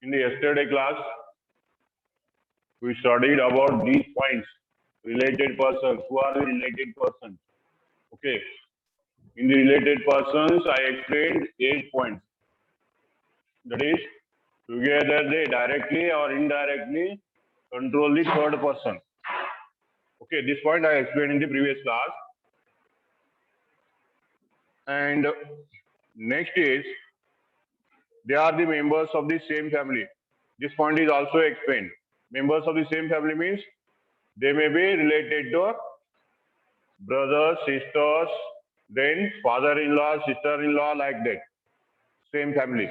In the yesterday class, we studied about these points, related persons. Who are the related persons? Okay. In the related persons, I explained 8 points. That is, together they directly or indirectly control the third person. Okay, this point I explained in the previous class. And next is, they are the members of the same family. This point is also explained. Members of the same family means they may be related to brothers, sisters, then father-in-law, sister-in-law, like that. Same family.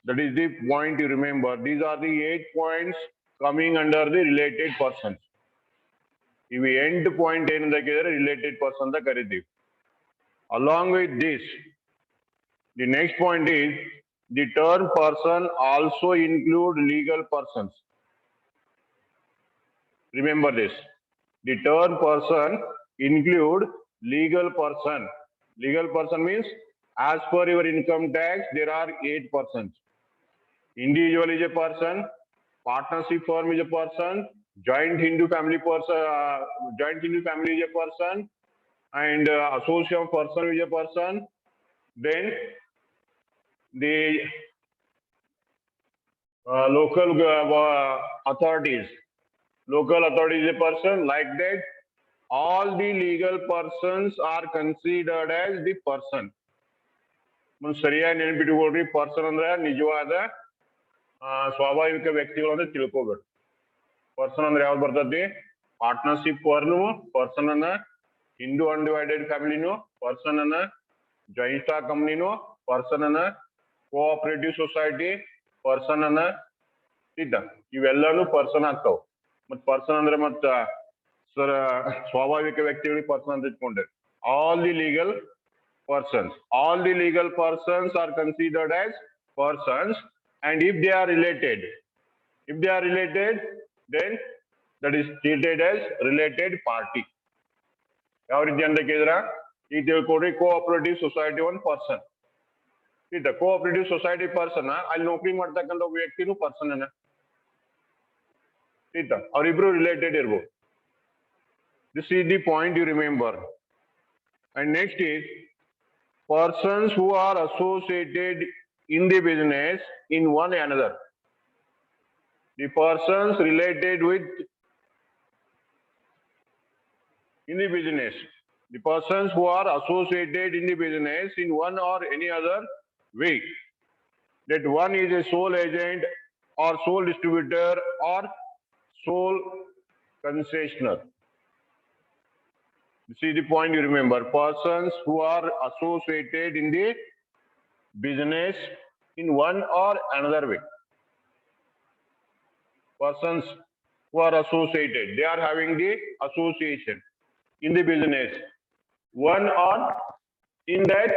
That is the point you remember. These are the 8 points coming under the related persons. If we end point in the related person the karithi. Along with this, the next point is the term person also include legal persons. Remember this. The term person include legal person. Legal person means as per your income tax, there are 8 persons. Individual is a person, partnership firm is a person, joint Hindu family person, joint Hindu family is a person, and associate person is a person. Then the local authorities is a person, like that. All the legal persons are considered as the person. ಸರಿಯಾಗಿ ನೆನಪಿಟ್ಟುಕೊಳ್ಳ್ರಿ person ಅಂದ್ರೆ ನಿಜವಾದ ಸ್ವಾಭಾವಿಕ ವ್ಯಕ್ತಿಗಳು ಅಂತ ತಿಳ್ಕೋಬೇಕು. Person ಅಂದ್ರೆ ಯಾವ್ದು ಬರ್ತದೆ? ಪಾರ್ಟ್ನರ್ಶಿಪ್ ಫರ್ಮ್, ಪರ್ಸನ್ ಅನ್ನ ಹಿಂದೂ ಅನ್ಡಿವೈಡೆಡ್ ಫ್ಯಾಮಿಲಿನೂ, ಪರ್ಸನ್ ಅನ್ನ ಜಾಯಿಂಟ್ ಸ್ಟಾಕ್ ಕಂಪ್ನಿನೂ, ಪರ್ಸನ್ ಅನ್ನ ಕೋಆಪರೇಟಿವ್ ಸೊಸೈಟಿ, ಪರ್ಸನ್ ಅನ್ನ ಇವೆಲ್ಲಾನು ಪರ್ಸನ್ ಆಗ್ತಾವ. ಮತ್ ಪರ್ಸನ್ ಅಂದ್ರೆ ಮತ್ತ ಸ್ವಾಭಾವಿಕ ವ್ಯಕ್ತಿಗಳಿಗೆ ಪರ್ಸನ್ ಅಂತ ಇಟ್ಕೊಂಡ್ರೆ all the legal persons are considered as persons, and if they are related, then that is treated as related party. ಯಾವ ರೀತಿ ಅಂತ ಕೇಳಿದ್ರ ಈಗ ತಿಳ್ಕೊಡ್ರಿ, ಕೋಆಪರೇಟಿವ್ ಸೊಸೈಟಿ ಒಂದು ಪರ್ಸನ್ ಇದೆ. ಕೋಆಪರೇಟಿವ್ ಸೊಸೈಟಿ ಪರ್ಸನ್ ಅಲ್ಲಿ ನೌಕರಿ ಮಾಡ್ತಕ್ಕಂಥ ಒಬ್ಬ ವ್ಯಕ್ತಿನೂ ಪರ್ಸನ್ ಅನ್ನ ಅವರಿಬ್ರು ರಿಲೇಟೆಡ್ ಇರ್ಬೋದು. This is the point you remember. And next is persons who are associated in the business in one another. The persons related with in the business. The persons who are associated in the business in one or any other way. That one is a sole agent or sole distributor or sole concessionaire. This is the point you remember. Persons who are associated in the business in one or another way. Persons who are associated, they are having the association in the business. One or in that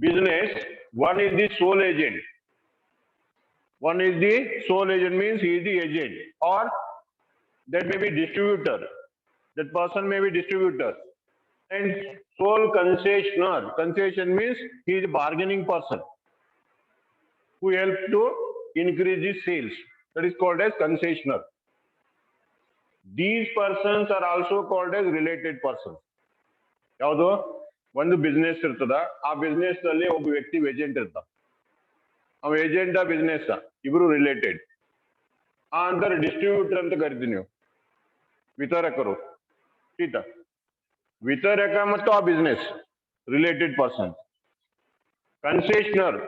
business, one is the sole agent. One is the sole agent means he is the agent, or that may be distributor. That person may be distributor. And sole concessionaire. Concession means he is a bargaining person who helps to increase the sales. That is called as concessionaire. These persons are also called as related persons. ಯಾವುದು ಒಂದು business ಇರ್ತದ, ಆ business ನಲ್ಲಿ ಒಬ್ಬ ವ್ಯಕ್ತಿ agent ಇರ್ತಾನ. ಅವ agent business ಇಬ್ರು ರಿಲೇಟೆಡ್. ಆ ಅಂತಾರೆ ಡಿಸ್ಟ್ರಿಬ್ಯೂಟರ್ ಅಂತ ಕರಿತೀವಿ ನೀವು, ವಿತರಕರು. ವಿತರಕ ಮತ್ತು ಆ ಬಿಸ್ನೆಸ್ ರಿಲೇಟೆಡ್ ಪರ್ಸನ್. ಕನ್ಸೆಷನರ್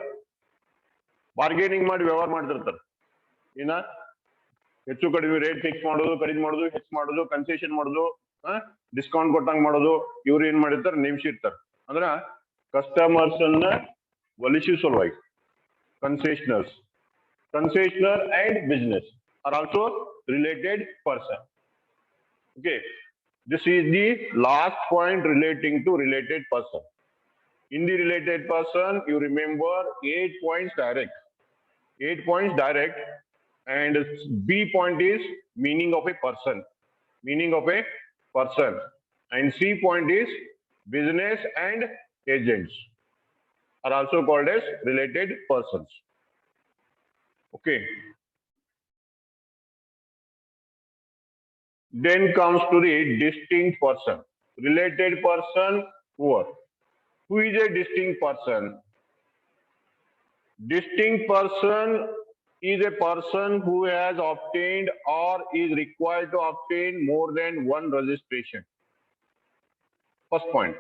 ಬಾರ್ಗೇನಿಂಗ್ ಮಾಡಿ ವ್ಯವಹಾರ ಮಾಡ್ತಿರ್ತಾರೆ. ಏನ ಹೆಚ್ಚು ಕಡಿಮೆ ರೇಟ್ ಫಿಕ್ಸ್ ಮಾಡೋದು, ಖರೀದಿ ಮಾಡೋದು, ಹೆಚ್ಚು ಮಾಡೋದು, ಕನ್ಸೆಷನ್ ಮಾಡೋದು, ಡಿಸ್ಕೌಂಟ್ ಕೊಟ್ಟಂಗ್ ಮಾಡೋದು. ಇವ್ರು ಏನ್ ಮಾಡಿರ್ತಾರೆ, ನೇಮಿಸಿರ್ತಾರೆ. ಅಂದ್ರ ಕಸ್ಟಮರ್ಸ್ ಅನ್ನ ಒಲಿಸಿ ಸಲುವಾಗಿ. Concessioners, concessioner and business are also related person. Okay, this is the last point relating to related person. In the related person, you remember 8 points direct. 8 points direct, and B point is meaning of a person. Meaning of a person. And C point is business and agents. are also called as related persons. Okay. Then comes to the distinct person. Related person, poor. Who is a distinct person? Distinct person is a person who has obtained or is required to obtain more than one registration. First point.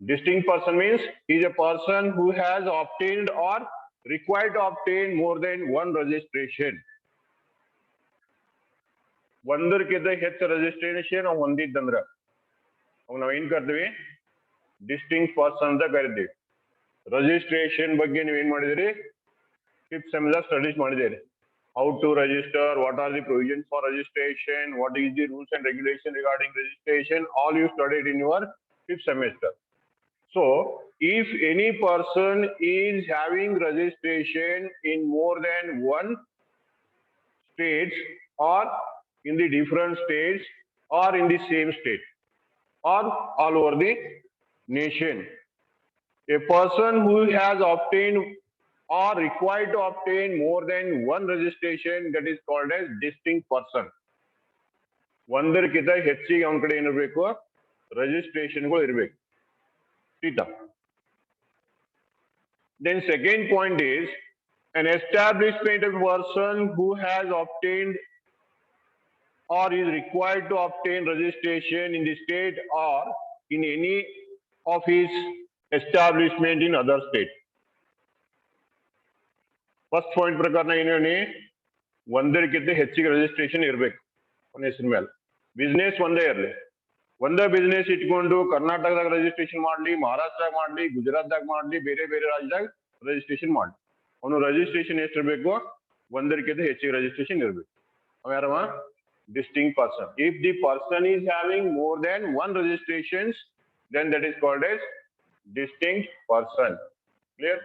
Distinct person means he is a person who has obtained or required to obtain more than one registration. ಒಂದಕ್ಕಿಂತ ಹೆಚ್ಚು registration ಹೊಂದಿದ್ದಂದ್ರ ಅವಾಗ ನಾವ್ ಏನ್ ಕರಿತೀವಿ distinct person ಅಂತ ಕರಿತೀವಿ. Registration ಬಗ್ಗೆ ನೀವು ಏನ್ ಮಾಡಿದಿರಿ ಫಿಫ್ತ್ ಸೆಮಿಸ್ಟರ್ ಸ್ಟಡೀಸ್ ಮಾಡಿದಿರಿ. How to register, what are the provisions for registration, what is the rules and regulation regarding registration, all you studied in your fifth semester. So if any person is having registration in more than one states or in the different states or in the same state or all over the nation, a person who has obtained or required to obtain more than one registration, that is called as distinct person. ಒಂದಕ್ಕಿಂತ ಹೆಚ್ಚಿಗೆ ಅವನ ಕಡೆ ಏನಿರಬೇಕು ರಿಜಿಸ್ಟ್ರೇಷನ್ಗಳು ಇರಬೇಕು. Then second point is an establishment of a person who has obtained or is required to obtain registration in the state or in any of his establishment in other state. First point ಪ್ರಕಾರ ಏನೇಳಿ ಒಂದಕ್ಕಿಂತ ಹೆಚ್ಚಿಗೆ registration ಇರಬೇಕು ಅವನ ಹೆಸರು ಮೇಲೆ. Business ಒಂದೇ ಇರಲಿ, ಒಂದೇ ಬಿಸ್ನೆಸ್ ಇಟ್ಕೊಂಡು ಕರ್ನಾಟಕದಾಗ ರಿಜಿಸ್ಟ್ರೇಷನ್ ಮಾಡಲಿ, ಮಹಾರಾಷ್ಟ್ರದಾಗ ಮಾಡಲಿ, ಗುಜರಾತ್ದಾಗ ಮಾಡಲಿ, ಬೇರೆ ಬೇರೆ ರಾಜ್ಯದಾಗ ರಿಜಿಸ್ಟ್ರೇಷನ್ ಮಾಡಲಿ, ಅವನು ರಿಜಿಸ್ಟ್ರೇಷನ್ ಎಷ್ಟಿರಬೇಕು ಒಂದಕ್ಕಿಂತ ಹೆಚ್ಚಿಗೆ ರಿಜಿಸ್ಟ್ರೇಷನ್ ಇರಬೇಕು. ಅವ ಯಾರವ distinct person. If the person is having more than one registrations, then that is called as distinct person. Clear?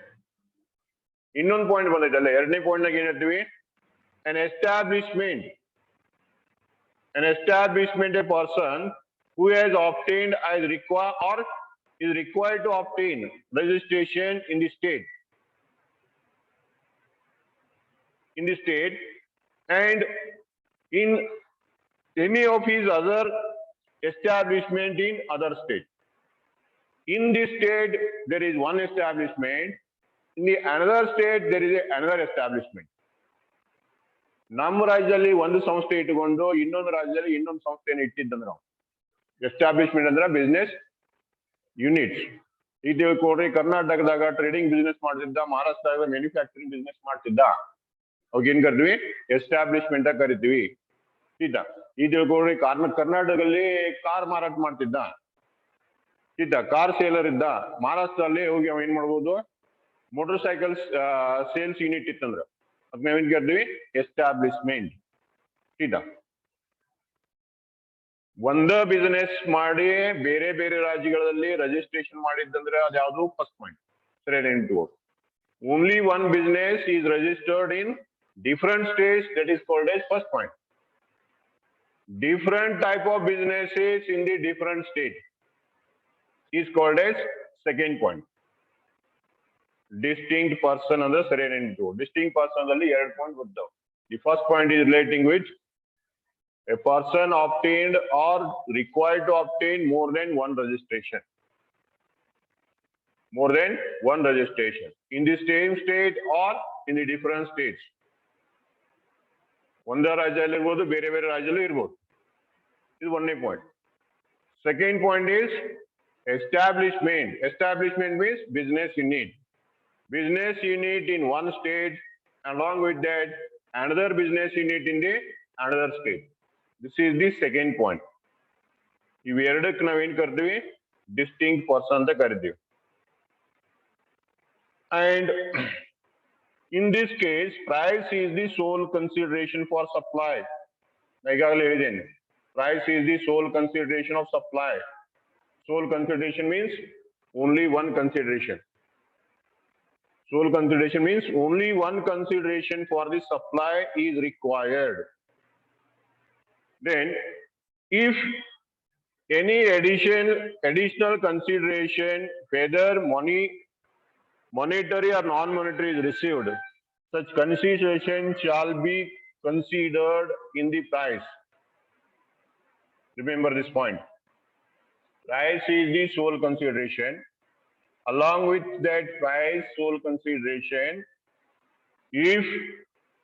ಇನ್ನೊಂದು ಪಾಯಿಂಟ್ ಬಂದೈತಲ್ಲ, ಎರಡನೇ ಪಾಯಿಂಟ್ ನಾಗ ಏನ್ ಹೇಳ್ತೀವಿ an establishment a person who has obtained as required or is required to obtain registration in the state and in any of his other establishment in other state. In this state there is one establishment, in the another state there is another establishment. ನಮ್ಮ ರಾಜ್ಯದಲ್ಲಿ ಒಂದು ಸಂಸ್ಥೆ ಇಟ್ಟುಕೊಂಡು ಇನ್ನೊಂದು ರಾಜ್ಯದಲ್ಲಿ ಇನ್ನೊಂದು ಸಂಸ್ಥೆಯನ್ನು ಇಟ್ಟಿದ್ದಂದ್ರೆ ನಾವು ಎಸ್ಟಾಬ್ಲಿಷ್ಮೆಂಟ್ ಅಂದ್ರೆ ಬಿಸ್ನೆಸ್ ಯೂನಿಟ್ಸ್. ಈಗ ಕೊಡ್ರಿ ಕರ್ನಾಟಕದಾಗ ಟ್ರೇಡಿಂಗ್ ಬಿಸ್ನೆಸ್ ಮಾಡ್ತಿದ್ದ, ಮಹಾರಾಷ್ಟ್ರದಾಗ ಮ್ಯಾನುಫ್ಯಾಕ್ಚರಿಂಗ್ ಬಿಸ್ನೆಸ್ ಮಾಡ್ತಿದ್ದ, ಅವಾಗ ಏನ್ ಕರಿತೀವಿ ಎಸ್ಟಾಬ್ಲಿಷ್ಮೆಂಟ್ ಕರಿತೀವಿ. ಈ ತಿಳ್ಕೊಡ್ರಿ ಕರ್ನಾಟಕದಲ್ಲಿ ಕಾರ್ ಮಾರಾಟ ಮಾಡ್ತಿದ್ದ, ಕಾರ್ ಸೇಲರ್ ಇದ್ದ, ಮಹಾರಾಷ್ಟ್ರದಲ್ಲಿ ಹೋಗಿ ಅವ ಏನ್ ಮಾಡ್ಬೋದು ಮೋಟರ್ ಸೈಕಲ್ ಸೇಲ್ಸ್ ಯೂನಿಟ್ ಇತ್ತಂದ್ರ ಅದ್ ನಾವೇನ್ ಕರಿತೀವಿ ಎಸ್ಟಾಬ್ಲಿಷ್ಮೆಂಟ್. ಒಂದ ಬಿಸ್ನೆಸ್ ಮಾಡಿ ಬೇರೆ ಬೇರೆ ರಾಜ್ಯಗಳಲ್ಲಿ ರಿಜಿಸ್ಟ್ರೇಷನ್ ಮಾಡಿದ್ದಂದ್ರೆ ಅದ್ಯಾವುದು first point. Only one business is registered in different states, that is called as first point. Different type of businesses in the different state is called as second point. Distinct person ಅಂದ್ರೆ ಸರಿಯಾದ ನೆನಪು. Distinct person ಅಲ್ಲಿ ಎರಡು point ಬರ್ತಾವ. The first point is relating with a person obtained or required to obtain more than one registration. More than one registration in the same state or in the different states. ಒಂದೇ ರಾಜ್ಯದಲ್ಲಿ ಇರ್ಬೋದು, ಬೇರೆ ಬೇರೆ ರಾಜ್ಯದಲ್ಲೂ ಇರ್ಬೋದು. ಇದು ಒಂದನೇ point. Second point is establishment. Establishment means business unit. Business unit in one state, along with that another business unit in the another state. This is the second point. ಇವೆರಡಕ್ಕೆ ನಾವೇನ್ ಕರಿತೀವಿ ಡಿಸ್ಟಿಂಕ್ಟ್ ಪರ್ಸನ್ ಅಂತ ಕರಿತೀವಿ. And in this case price is the sole consideration for supply. ಈಗಾಗಲೇ ಹೇಳಿದ್ದೇನೆ, price is the sole consideration of supply. Sole consideration means only one consideration. Sole consideration means only one consideration for the supply is required. Then if any additional consideration, whether money monetary or non-monetary is received, such consideration shall be considered in the price. Remember this point. Price is the sole consideration. Along with that price sole consideration, if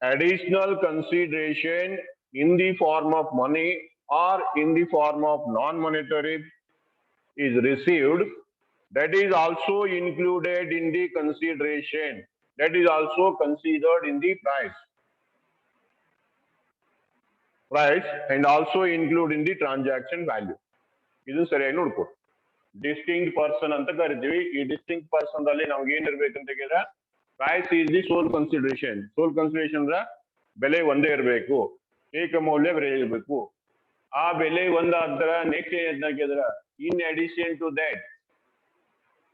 additional consideration in the form of money or in the form of non-monetary is received, that is also included in the consideration. That is also considered in the price. Price and also include in the transaction value. ಇದು ಸರಿಯಾಗಿ ನೋಡ್ಕೊ. Distinct person ಅಂತ ಕರಿತೀವಿ. ಈ distinct person ದಲ್ಲಿ ನಮ್ಗೆ ಏನ್ ಇರ್ಬೇಕಂತ ಹೇಳಿದ್ರೆ price is the sole consideration. Sole consideration ಅಂದ್ರೆ ಬೆಲೆ ಒಂದೇ ಇರಬೇಕು, ಏಕ ಮೌಲ್ಯ ಬೆಲೆ ಇರಬೇಕು. ಆ ಬೆಲೆ ಒಂದಾದ್ರ ನೆಕ್ಸ್ಟ್ ಏನ್ ಹಾಕಿದ್ರ ಇನ್ ಅಡಿಷನ್ ಟು ದಟ್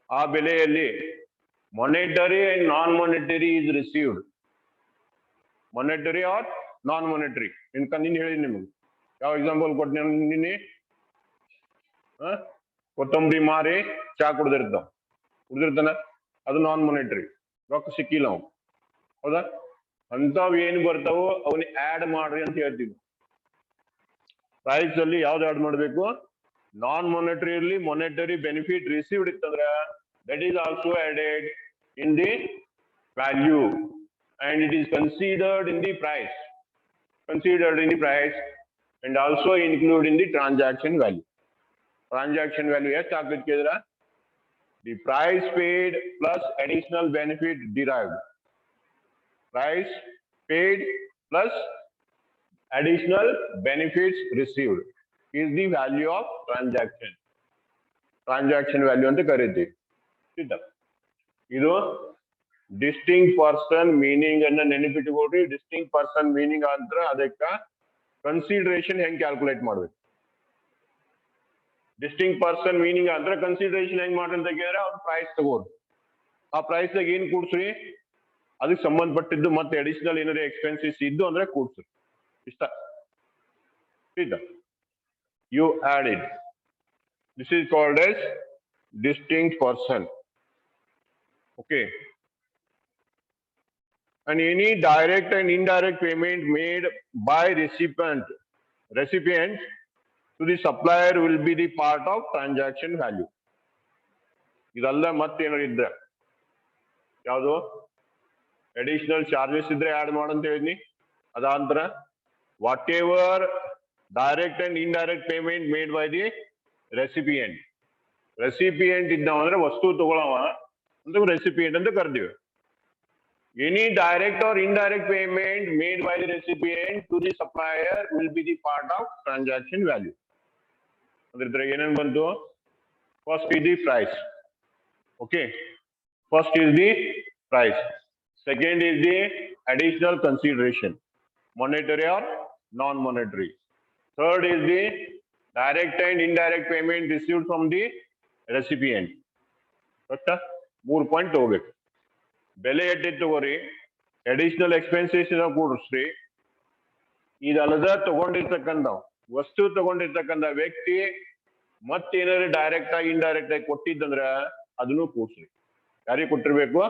ಆ ಬೆಲೆಯಲ್ಲಿ monetary and non-monetary is received. Monetary or non-monetary. ನೀನು ಹೇಳಿ ನಿಮಗೆ ಯಾವ ಎಕ್ಸಾಂಪಲ್ ಕೊಟ್ಟು ನಿನ್ನೆ ಕೊತ್ತಂಬರಿ ಮಾರಿ ಚಾ ಕುಡ್ದಿರ್ತಾನ ಅದು ನಾನ್ ಮೊನಿಟರಿ, ರೊಕ್ಕ ಸಿಕ್ಕಿಲ್ಲ ಅವ್. ಹೌದಾ? ಅಂತಾವ್ ಏನ್ ಬರ್ತಾವೋ ಅವನ್ನ ಆಡ್ ಮಾಡ್ರಿ ಅಂತ ಹೇಳ್ತೀವಿ. ಪ್ರೈಸ್ ಅಲ್ಲಿ ಯಾವ್ದು ಆಡ್ ಮಾಡ್ಬೇಕು? ನಾನ್ ಮೊನಿಟರಿ ಇರ್ಲಿ, ಮೊನಿಟರಿ ಬೆನಿಫಿಟ್ ರಿಸೀವ್ಡ್ ಇತ್ತಂದ್ರ that is also added in the value and it is considered in the price. Considered in the price and also included in the transaction value. Transaction value ಎಷ್ಟು ಹಾಕಿದ್ರೆ the price paid plus additional benefit derived. Price paid plus additional benefits received is the value of transaction. Transaction value ಅಂತ ಕರೀತೀವಿ. ಇದು distinct person meaning ಅನ್ನ ನೆನಪಿಟ್ಟುಕೊಡ್ರಿ. Distinct person meaning ಅಂದ್ರೆ ಅದಕ್ಕ consideration ಹೆಂಗ್ calculate ಮಾಡ್ಬೇಕು. ಡಿಸ್ಟಿಂಕ್ಟ್ ಪರ್ಸನ್ ಮೀನಿಂಗ್ ಅಂದ್ರೆ consideration ಹೆಂಗ್ ಮಾಡ್ರಿ ಅಂತ ಕೇಳಿದ್ರೆ ಅವ್ರ ಪ್ರೈಸ್ ತಗೋರಿ. ಆ ಪ್ರೈಸ್ ದಾಗ ಏನ್ ಕೂಡ್ಸ್ರಿ, ಅದಕ್ಕೆ ಸಂಬಂಧಪಟ್ಟಿದ್ದು ಮತ್ತೆ ಅಡಿಷನಲ್ ಏನಾರ ಎಕ್ಸ್ಪೆನ್ಸಸ್ ಇದ್ದು ಅಂದ್ರೆ ಕೂಡ್ಸ್ರಿ. ಇಷ್ಟ you added. This is called as distinct person. Okay. And any direct and indirect payment made by recipient to the supplier will be the part of transaction value. ಇದಲ್ಲ ಮತ್ತೇನೋ ಇದ್ರೆ ಯಾವುದು ಅಡಿಷನಲ್ ಚಾರ್ಜಸ್ ಇದ್ರೆ add ಮಾಡಂತ ಹೇಳಿದ್ನಿ. ಅದಾಂತರ whatever direct and indirect payment made by the recipient. Recipient ಇದ್ದಾವ ಅಂದ್ರೆ ವಸ್ತು ತಗೊಳವ ಅಂತ ರೆಸಿಪಿಯೆಂಟ್ ಅಂತ ಕರ್ತೀವಿ. Any direct or indirect payment made by the recipient to the supplier will be the part of transaction value. ಅದ್ರ ಏನೇನು ಬಂತು? First is the price. Okay. First is the price. Second is the additional consideration, monetary or non-monetary. Third is the direct and indirect payment received from the recipient. ಗೊತ್ತಾ? 3 point ತಗೋಬೇಕು. ಬೆಲೆ ಎಟ್ಟಿತ್ತು ತಗೋರಿ, additional expenses ಕೂಡಿಸ್ರಿ. ಇದಲ್ಲದ ತಗೊಂಡಿರ್ತಕ್ಕಂಥ ವಸ್ತು ತಗೊಂಡಿರ್ತಕ್ಕಂಥ ವ್ಯಕ್ತಿ ಮತ್ತೇನಾದ್ರು direct ಆಗಿ indirect ಆಗಿ ಕೊಟ್ಟಿದ್ದಂದ್ರ ಅದನ್ನು ಕೂಡ್ಸ್ರಿ. ಯಾರಿಗೆ ಕೊಟ್ಟಿರ್ಬೇಕು?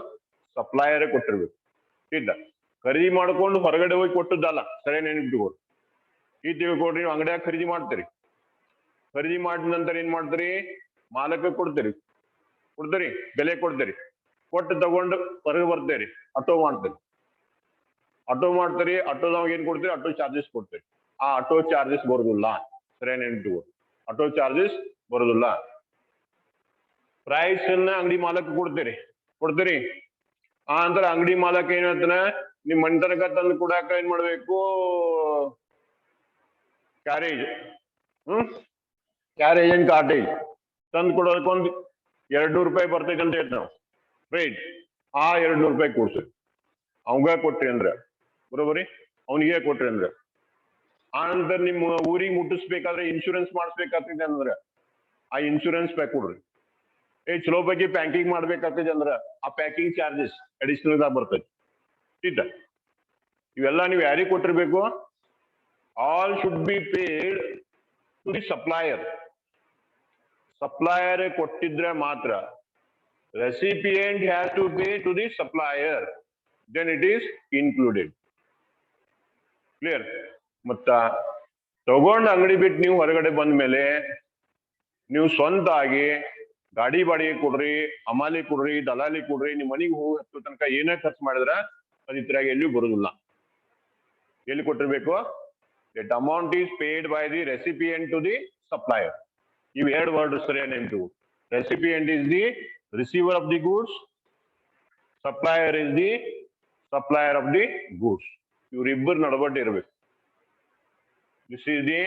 ಸಪ್ಲೈಯರ್ ಕೊಟ್ಟಿರ್ಬೇಕು. ಇದ್ದ ಖರೀದಿ ಮಾಡ್ಕೊಂಡು ಹೊರಗಡೆ ಹೋಗಿ ಕೊಟ್ಟದ್ದಲ್ಲ. ಸರಿ ನೆನಪಿಟ್ಕೋರಿ. ಈ ತಿಳ್ಕೊಡ್ರಿ, ನೀವು ಅಂಗಡಿಯಾಗ ಖರೀದಿ ಮಾಡ್ತೀರಿ. ಖರೀದಿ ಮಾಡಿದ ನಂತರ ಏನ್ ಮಾಡ್ತೀರಿ? ಮಾಲಕ ಕೊಡ್ತೀರಿ, ಬೆಲೆ ಕೊಡ್ತೀರಿ. ಕೊಟ್ಟು ತಗೊಂಡು ಹೊರಗೆ ಬರ್ತೀರಿ, ಆಟೋ ಮಾಡ್ತೀರಿ. ಆಟೋದಾಗ ಏನ್ ಕೊಡ್ತೀರಿ? ಆಟೋ ಚಾರ್ಜಸ್ ಕೊಡ್ತೀರಿ. ಆ ಆಟೋ ಚಾರ್ಜಸ್ ಬರೋದಿಲ್ಲ. ಸರಿ ನೆನಪಿಟ್ಕೋರಿ, ಆಟೋ ಚಾರ್ಜಸ್ ಬರೋದಿಲ್ಲ. ಪ್ರೈಸ್ ಅನ್ನ ಅಂಗಡಿ ಮಾಲಕ ಕೊಡ್ತೀರಿ. ಆ ನಂತರ ಅಂಗಡಿ ಮಾಲಕ ಏನ್ ಹೇಳ್ತಾನೆ, ನಿಮ್ ಮನೆ ತನಕ ತಂದು ಕೊಡಾಕ ಏನ್ ಮಾಡ್ಬೇಕು? ಕ್ಯಾರೇಜ್ ಅಂಡ್ ಕಾರ್ಟೇಜ್ ತಂದು ಕೊಡೋದಕ್ಕೊಂದು 200 ರೂಪಾಯಿ ಬರ್ತೈತೆ ಅಂತ ಹೇಳ್ತ ನಾವು ರೈಟ್. ಆ 200 ರೂಪಾಯಿ ಕೊಡ್ಸ್ರಿ. ಅವಂಗ ಕೊಟ್ರಿ ಅಂದ್ರ ಬರೋಬರಿ, ಅವನಿಗೆ ಕೊಟ್ರಿ ಅಂದ್ರ ಆ ನಂತರ ನಿಮ್ಮ ಊರಿಗೆ ಮುಟ್ಟಿಸ್ಬೇಕಾದ್ರೆ ಇನ್ಶೂರೆನ್ಸ್ ಮಾಡಿಸ್ಬೇಕಾಗ್ತದೆ ಅಂದ್ರ ಆ ಇನ್ಶೂರೆನ್ಸ್ ಪ್ಯಾಕ್ ಕೊಡ್ರಿ. ಚಲೋ ಬಗ್ಗೆ ಪ್ಯಾಕಿಂಗ್ ಮಾಡ್ಬೇಕಾಗ್ತದೆ ಅಂದ್ರ ಆ ಪ್ಯಾಕಿಂಗ್ ಚಾರ್ಜಸ್ ಅಡಿಷನಲ್ ಆಗಿ ಬರ್ತೈತಿ. ಇವೆಲ್ಲ ನೀವು ಯಾರಿಗೆ ಕೊಟ್ಟಿರ್ಬೇಕು? All should be paid to the supplier. Supplier ಕೊಟ್ಟಿದ್ರೆ ಮಾತ್ರ recipient has to pay to the supplier, then it is included. Clear? ಮತ್ತ ತಗೊಂಡು ಅಂಗಡಿ ಬಿಟ್ಟು ನೀವು ಹೊರಗಡೆ ಬಂದ ಮೇಲೆ ನೀವು ಸ್ವಂತ ಆಗಿ ಗಾಡಿ ಬಾಡಿಗೆ ಕೊಡ್ರಿ, ಹಮಾಲಿ ಕೊಡ್ರಿ, ದಲಾಲಿ ಕೊಡ್ರಿ, ನಿಮ್ಮ ಮನೆಗೆ ಹೋಗಿ ಹತ್ತು ತನಕ ಏನೇ ಖರ್ಚು ಮಾಡಿದ್ರ ಅದು ಇದ್ರಾಗ ಎಲ್ಲಿಯೂ ಬರುದಿಲ್ಲ. ಎಲ್ಲಿ ಕೊಟ್ಟಿರ್ಬೇಕು? That amount is paid by the recipient to the supplier. ಇವು ಎರಡು ವರ್ಡ್ ಸರಿ ನೆನ್ಪು. Recipient is the receiver of the goods, supplier is the supplier of the goods. ಇವರಿಬ್ಬರು ನಡಬಟ್ಟು ಇರಬೇಕು. This is the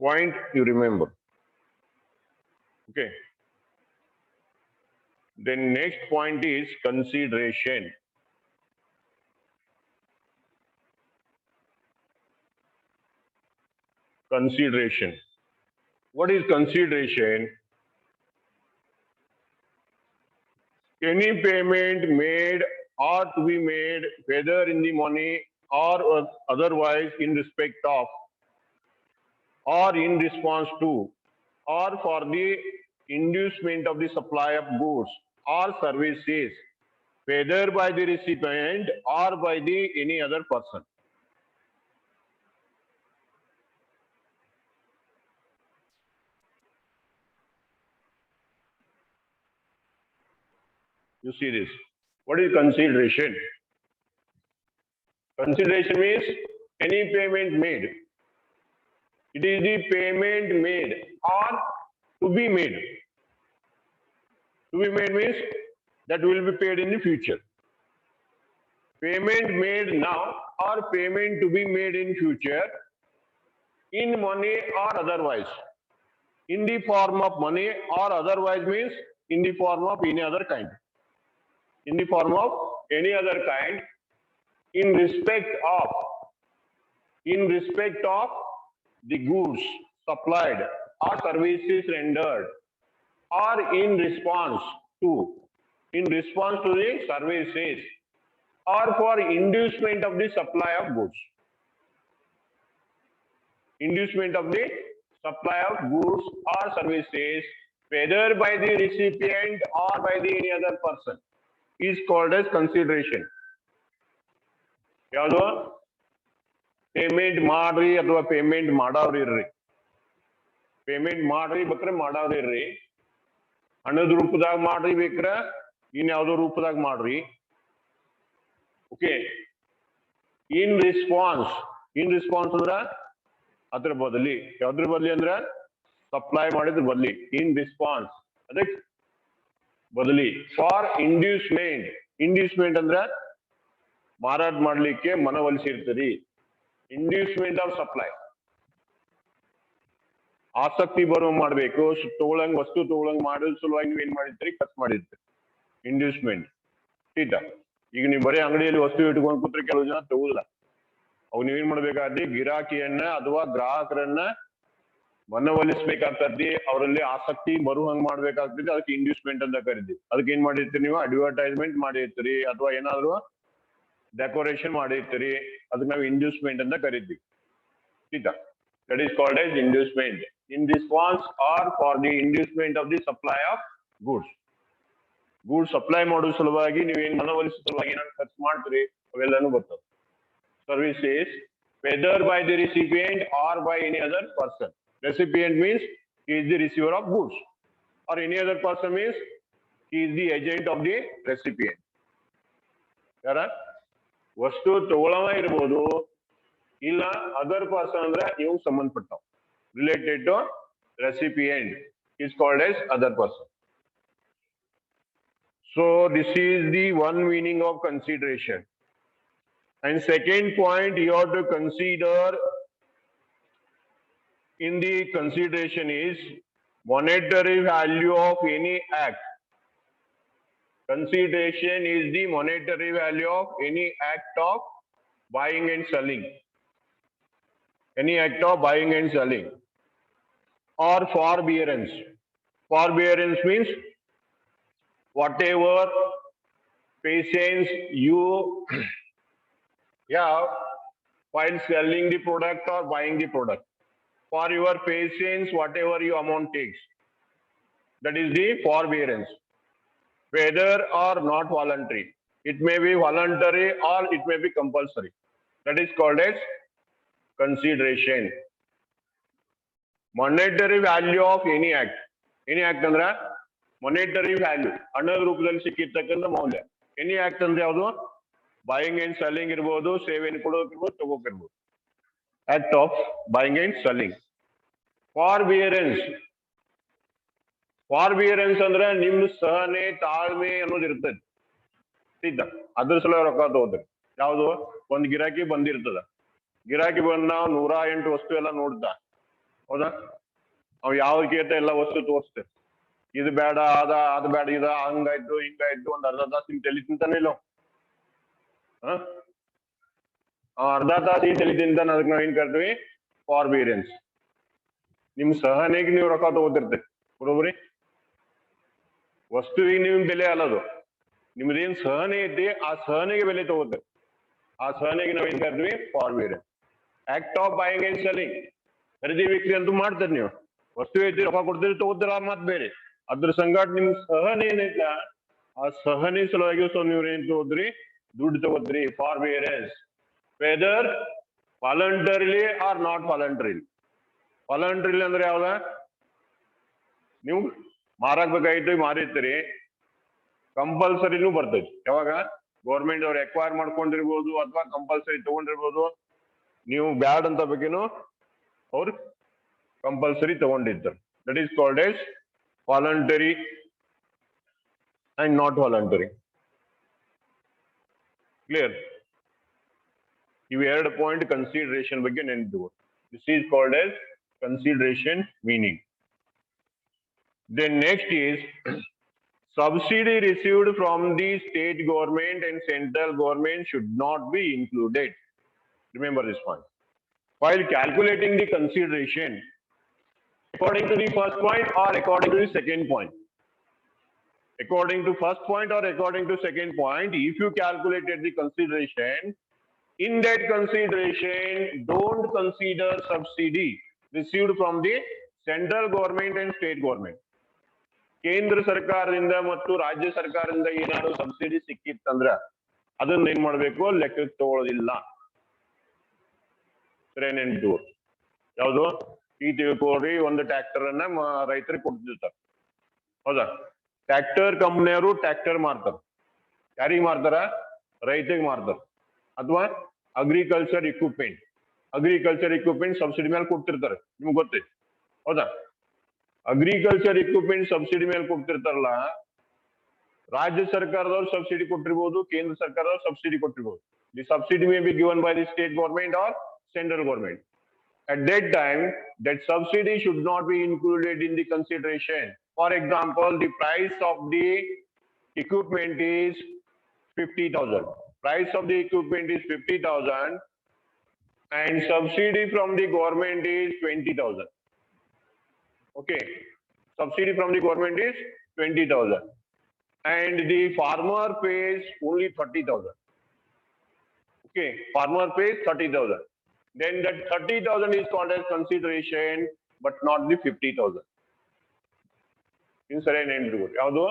point you remember. Okay. Then next point is consideration. Consideration. What is consideration? Any payment made or to be made, whether in the money or otherwise, in respect of or in response to or for the inducement of the supply of goods or services, whether by the recipient or by the any other person. You see this. What is consideration? Consideration means any payment made. It is the payment made or to be made. To be made means that will be paid in the future. Payment made now or payment to be made in future in money or otherwise. In the form of money or otherwise means in the form of any other kind. In the form of any other kind, in respect of the goods supplied or services rendered, or in response to the services, or for inducement of the supply of goods. Inducement of the supply of goods or services, whether by the recipient or by the any other person, is called as consideration. ಯಾವುದು? Payment ಮಾಡ್ರಿ ಅಥವಾ payment ಮಾಡೋರು ಇರ್ರಿ. Payment ಮಾಡ್ರಿ ಬೇಕ್ರೆ ಮಾಡೋರು ಇರ್ರಿ, ಹಣದ ರೂಪದಾಗ ಮಾಡ್ರಿ ಬೇಕ್ರ ಇನ್ಯಾವುದೋ ರೂಪದಾಗ ಮಾಡ್ರಿ. ಓಕೆ. ಇನ್ ರೆಸ್ಪಾನ್ಸ್ ಅಂದ್ರ ಅದ್ರ ಬದಲಿ, ಯಾವ್ದ್ರ ಬದಲಿ ಅಂದ್ರ ಸಪ್ಲೈ ಮಾಡಿದ್ರ ಬದಲಿ, ಇನ್ ರೆಸ್ಪಾನ್ಸ್ ಅದಕ್ಕೆ ಬದಲಿ. ಫಾರ್ ಇಂಡ್ಯೂಸ್ಮೆಂಟ್ ಅಂದ್ರ ಮಾರಾಟ ಮಾಡ್ಲಿಕ್ಕೆ ಮನವೊಲಿಸಿರ್ತದೆ. ಇಂಡ್ಯೂಸ್ಮೆಂಟ್ ಆಫ್ ಸಪ್ಲೈ, ಆಸಕ್ತಿ ಬರೋ ಮಾಡ್ಬೇಕು, ವಸ್ತು ತಗೊಳಂಗ್ ಮಾಡೋದ್ ಸಲುವಾಗಿ ನೀವ್ ಏನ್ ಮಾಡಿರ್ತೀರಿ? ಖರ್ಚು ಮಾಡಿರ್ತೀರಿ. ಇಂಡ್ಯೂಸ್ಮೆಂಟ್. ठीक ಈಗ ನೀವು ಬರೀ ಅಂಗಡಿಯಲ್ಲಿ ವಸ್ತು ಇಟ್ಕೊಂಡು ಕೂತ್ರೆ ಕೆಲವು ಜನ ತಗೋದಿಲ್ಲ. ಅವ್ ನೀವೇನ್ ಮಾಡ್ಬೇಕಾಗ್ತದೆ? ಗಿರಾಕಿಯನ್ನ ಅಥವಾ ಗ್ರಾಹಕರನ್ನ ಮನವೊಲಿಸ್ಬೇಕಾಗ್ತದೆ, ಅವರಲ್ಲಿ ಆಸಕ್ತಿ ಬರುವಂಗ್ ಮಾಡ್ಬೇಕಾಗ್ತದೆ. ಅದಕ್ಕೆ ಇಂಡ್ಯೂಸ್ಮೆಂಟ್ ಅಂತ ಕರಿತೀವಿ. ಅದಕ್ಕೆ ಏನ್ ಮಾಡಿರ್ತೀರಿ ನೀವು? ಅಡ್ವರ್ಟೈಸ್ಮೆಂಟ್ ಮಾಡಿರ್ತೀರಿ ಅಥವಾ ಏನಾದ್ರು ಡೆಕೋರೇಷನ್ ಮಾಡಿರ್ತೀರಿ, ಅದಕ್ಕೆ ನಾವು ಇಂಡ್ಯೂಸ್ಮೆಂಟ್ ಅಂತ ಕರಿತೀವಿ. ठीक that is called as inducement. In response or for the inducement of the supply of goods. Goods supply ಮಾಡೋ ಸಲುವಾಗಿ ನೀವೇನ್ ಮನವೊಲಿಸೋ ಸಲುವಾಗಿ ಏನಾದ್ರು ಖರ್ಚು ಮಾಡ್ತೀರಿ, ಅವೆಲ್ಲಾನು ಬರ್ತವೆ. Services, whether by the recipient or by any other person. Recipient means he is the receiver of goods, or any other person means he is the agent of the recipient. ಯಾರ ವಸ್ತು ತಗೊಳ್ಳವ ಇರ್ಬೋದು, ಇಲ್ಲ ಅದರ್ ಪರ್ಸನ್ ಅಂದ್ರೆ ಇವು ಸಂಬಂಧಪಟ್ಟವು. Related to recipient is called as other person. So this is the one meaning of consideration. And second point you have to consider in the consideration is monetary value of any act. Consideration is the monetary value of any act of buying and selling. Any act of buying and selling. Or forbearance. Forbearance means whatever patience you have while selling the product or buying the product. For your patience, whatever your amount takes, that is the forbearance. whether or not voluntary. It may be voluntary or it may be compulsory. That is called as consideration. Monetary value of any act. Any act ಅಂದ್ರೆ monetary value ಹಣದ ರೂಪದಲ್ಲಿ ಸಿಕ್ಕಿರ್ತಕ್ಕಂಥ ಮೌಲ್ಯ. Any act ಅಂದ್ರೆ ಯಾವುದು? Buying and selling ಇರ್ಬೋದು, ಸೇವೆಯನ್ನು ಕೊಡೋಕಿರ್ಬೋದು, ತಗೋಕಿರ್ಬೋದು. Act of buying and selling. Forbearance. Forbearance ಅಂದ್ರೆ ನಿಮ್ಮ ಸಹನೆ ತಾಳ್ಮೆ ಅನ್ನೋದು ಇರ್ತದೆ. ಅದ್ರ ಸಲ ರೊಕ್ಕ ತಗೋತಾರೆ. ಯಾವುದು? ಒಂದು ಗಿರಾಕಿ ಬಂದಿರ್ತದ. ಗಿರಾಕಿ ಬಂದ ನಾವು 108 ವಸ್ತು ಎಲ್ಲ ನೋಡ್ತಾ, ಹೌದಾ? ಅವ್ ಯಾವ ಕೇತ ಎಲ್ಲ ವಸ್ತು ತೋರಿಸ್ತೇವೆ. ಇದು ಬೇಡ, ಅದು ಬೇಡ, ಇದು ಹಂಗಾಯ್ತು ಹಿಂಗಾಯ್ತು, ಒಂದ್ ಅರ್ಧ ತಾಸು ಹಿಂಗ್ ತಲೆ ತಿಂತಾನೆ ಇಲ್ಲ. ಅರ್ಧ ತಾಸು ಹಿಂಗ್ ತಲೆ ತಿಂತಾನೆ. ಅದಕ್ಕೆ ನಾವ್ ಏನ್ ಕರ್ತೀವಿ? ಫಾರ್ಬಿಯರೆನ್ಸ್. ನಿಮ್ ಸಹನೆಗೆ ನೀವು ರೊಕ್ಕ ತಗೋತಿರ್ತೇವೆ, ಬರೋಬ್ರಿ? ವಸ್ತುವಿಗೆ ನಿಮ್ ಬೆಲೆ ಅಲ್ಲದು. ನಿಮ್ದೇನ್ ಸಹನೆ ಐತಿ, ಆ ಸಹನೆಗೆ ಬೆಲೆ ತಗೋತೇವೆ. ಆ ಸಹನೆಗೆ ನಾವೇನ್ ಕರ್ತೀವಿ? Forbearance. Act of buying and selling. ಖರೀದಿ ವಿಕ್ರಿ ಅಂತೂ ಮಾಡ್ತೀರಿ ನೀವು. ವಸ್ತು ಐತಿ, ರೊಕ್ಕ ಕೊಡ್ತೀರಿ, ತಗೋತೀರ, ಮತ್ ಬೇರೆ. ಅದ್ರ ಸಂಗಾಟ ನಿಮ್ ಸಹನೆ ಏನೈತ, ಆ ಸಹನೆ ಸಲುವಾಗಿ ನೀವು ಏನ್ ತಗೋದ್ರಿ? ದುಡ್ಡು ತಗೋದ್ರಿ. Forbearance. Whether voluntarily or not voluntarily. Voluntarily ಅಂದ್ರೆ ಯಾವ್ದ? ನೀವು ಮಾರಾಕ್ ಬೇಕಾಗಿತ್ತು, ಮಾರಿರ್ತೀರಿ, ಕಂಪಲ್ಸರಿನೂ ಬರ್ತೈತಿ. ಯಾವಾಗ? ಗೌರ್ಮೆಂಟ್ ಅವ್ರು ಎಕ್ವೈರ್ ಮಾಡ್ಕೊಂಡಿರ್ಬೋದು ಅಥವಾ ಕಂಪಲ್ಸರಿ ತಗೊಂಡಿರ್ಬೋದು. ನೀವು ಬ್ಯಾಡ್ ಅಂತ ಬೇಕೇನು ಅವ್ರು ಕಂಪಲ್ಸರಿ ತಗೊಂಡಿರ್ತಾರೆ. That is called as voluntary and not voluntary. Clear? ಇವು ಎರಡು ಪಾಯಿಂಟ್ ಕನ್ಸಿಡರೇಷನ್ ಬಗ್ಗೆ ನೆನಪು. This is called as consideration meaning. Then next is subsidy received from the state government and central government should not be included. Remember this one. While calculating the consideration, according to the first point or according to the second point. According to first point or according to second point, if you calculated the consideration, in that consideration, don't consider subsidy received from the central government and state government. ಕೇಂದ್ರ ಸರ್ಕಾರದಿಂದ ಮತ್ತು ರಾಜ್ಯ ಸರ್ಕಾರದಿಂದ ಏನಾದ್ರು subsidy ಸಿಕ್ಕಿತ್ತಂದ್ರ ಅದನ್ನ ಏನ್ ಮಾಡ್ಬೇಕು? ಲೆಕ್ಕಕ್ಕೆ ತಗೊಳ್ಳೋದಿಲ್ಲ. ನೆನ್ಟು ಯಾವುದು? ಈ ತಿಳ್ಕೊಳ್ರಿ, ಒಂದು ಟ್ರ್ಯಾಕ್ಟರ್ ಅನ್ನ ರೈತರಿಗೆ ಕೊಡ್ತಿರ್ತಾರೆ, ಹೌದಾ? ಟ್ರ್ಯಾಕ್ಟರ್ ಕಂಪ್ನಿಯವರು ಟ್ರ್ಯಾಕ್ಟರ್ ಮಾರ್ತಾರ. ಯಾರಿಗೆ ಮಾರ್ತಾರ? ರೈತರಿಗೆ ಮಾರ್ತಾರ. ಅಥವಾ ಅಗ್ರಿಕಲ್ಚರ್ ಇಕ್ವಿಪ್ಮೆಂಟ್ ಸಬ್ಸಿಡಿ ಮೇಲೆ ಕೊಡ್ತಿರ್ತಾರೆ. ನಿಮ್ಗೆ ಗೊತ್ತೈತಿ, ಹೌದಾ? ಅಗ್ರಿಕಲ್ಚರ್ ಇಕ್ವಿಪ್ಮೆಂಟ್ ಸಬ್ಸಿಡಿ ಮೇಲೆ ಕೊಡ್ತಿರ್ತಾರಲ್ಲ, ರಾಜ್ಯ ಸರ್ಕಾರದವ್ರು ಸಬ್ಸಿಡಿ ಕೊಟ್ಟಿರ್ಬೋದು, ಕೇಂದ್ರ ಸರ್ಕಾರದವ್ರು ಸಬ್ಸಿಡಿ ಕೊಟ್ಟಿರ್ಬೋದು. The subsidy may be given by the state government or central government. At that time, that subsidy should not be included in the consideration. For example, the price of the equipment is 50,000. Price of the equipment is 50,000 and subsidy from the government is 20,000. Okay, subsidy from the government is 20,000 and the farmer pays only 30,000. Okay, farmer pays 30,000. Then that 30,000 is called as consideration, but not the 50,000. ಸರಿ ನೆನ್ಪಿಟ್ಕೊಳ್ಳಿ. ಯಾವುದು?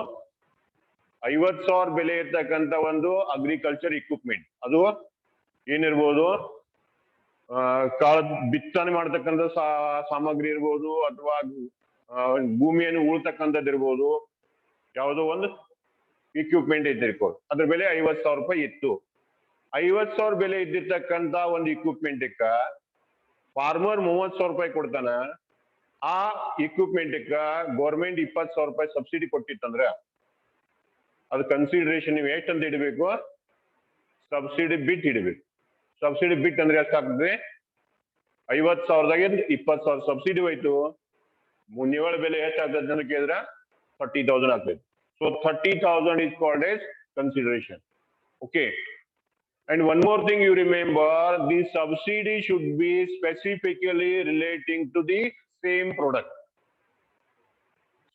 50,000 ಬೆಲೆ ಇರ್ತಕ್ಕಂಥ ಒಂದು agriculture equipment, ಅದು ಏನಿರ್ಬೋದು? ಬಿತ್ತನೆ ಮಾಡ್ತಕ್ಕಂಥ ಸಾಮಗ್ರಿ ಇರ್ಬೋದು, ಅಥವಾ ಭೂಮಿಯನ್ನು ಉಳ್ತಕ್ಕಂಥದ್ದು ಇರ್ಬೋದು. ಯಾವುದೋ ಒಂದು ಇಕ್ವಿಪ್ಮೆಂಟ್ ಇದ್ದಿರ್ಬೋದು, ಅದ್ರ ಬೆಲೆ 50,000 ರೂಪಾಯಿ ಇತ್ತು. 50,000 ಬೆಲೆ ಇದ್ದಿರ್ತಕ್ಕಂಥ ಒಂದು ಇಕ್ವಿಪ್ಮೆಂಟ್ ಫಾರ್ಮರ್ 30,000 ರೂಪಾಯಿ ಕೊಡ್ತಾನ. ಆ ಇಕ್ವಿಪ್ಮೆಂಟ್ ಗೌರ್ಮೆಂಟ್ 20,000 ರೂಪಾಯಿ ಸಬ್ಸಿಡಿ ಕೊಟ್ಟಿತ್ತಂದ್ರ ಅದು ಕನ್ಸಿಡರೇಷನ್ ನೀವು ಎಷ್ಟು ಅಂತ ಇಡಬೇಕು? ಸಬ್ಸಿಡಿ ಬಿಟ್ ಇಡಬೇಕು. ಸಬ್ಸಿಡಿ ಬಿಟ್ ಅಂದ್ರೆ ಎಷ್ಟಾಗ್ತದೆ? 50,000ದಾಗ 20,000 ಸಬ್ಸಿಡಿ ಹೋಯ್ತು, ನಿವ್ವಳ ಬೆಲೆ ಎಷ್ಟಾಗ್ತದೆ ಅಂತ ಕೇಳಿದ್ರೆ 30,000 ಆಗ್ತದೆ. So 30,000 is called as consideration. Okay. And one more thing you remember, the subsidy should be specifically relating to the same product.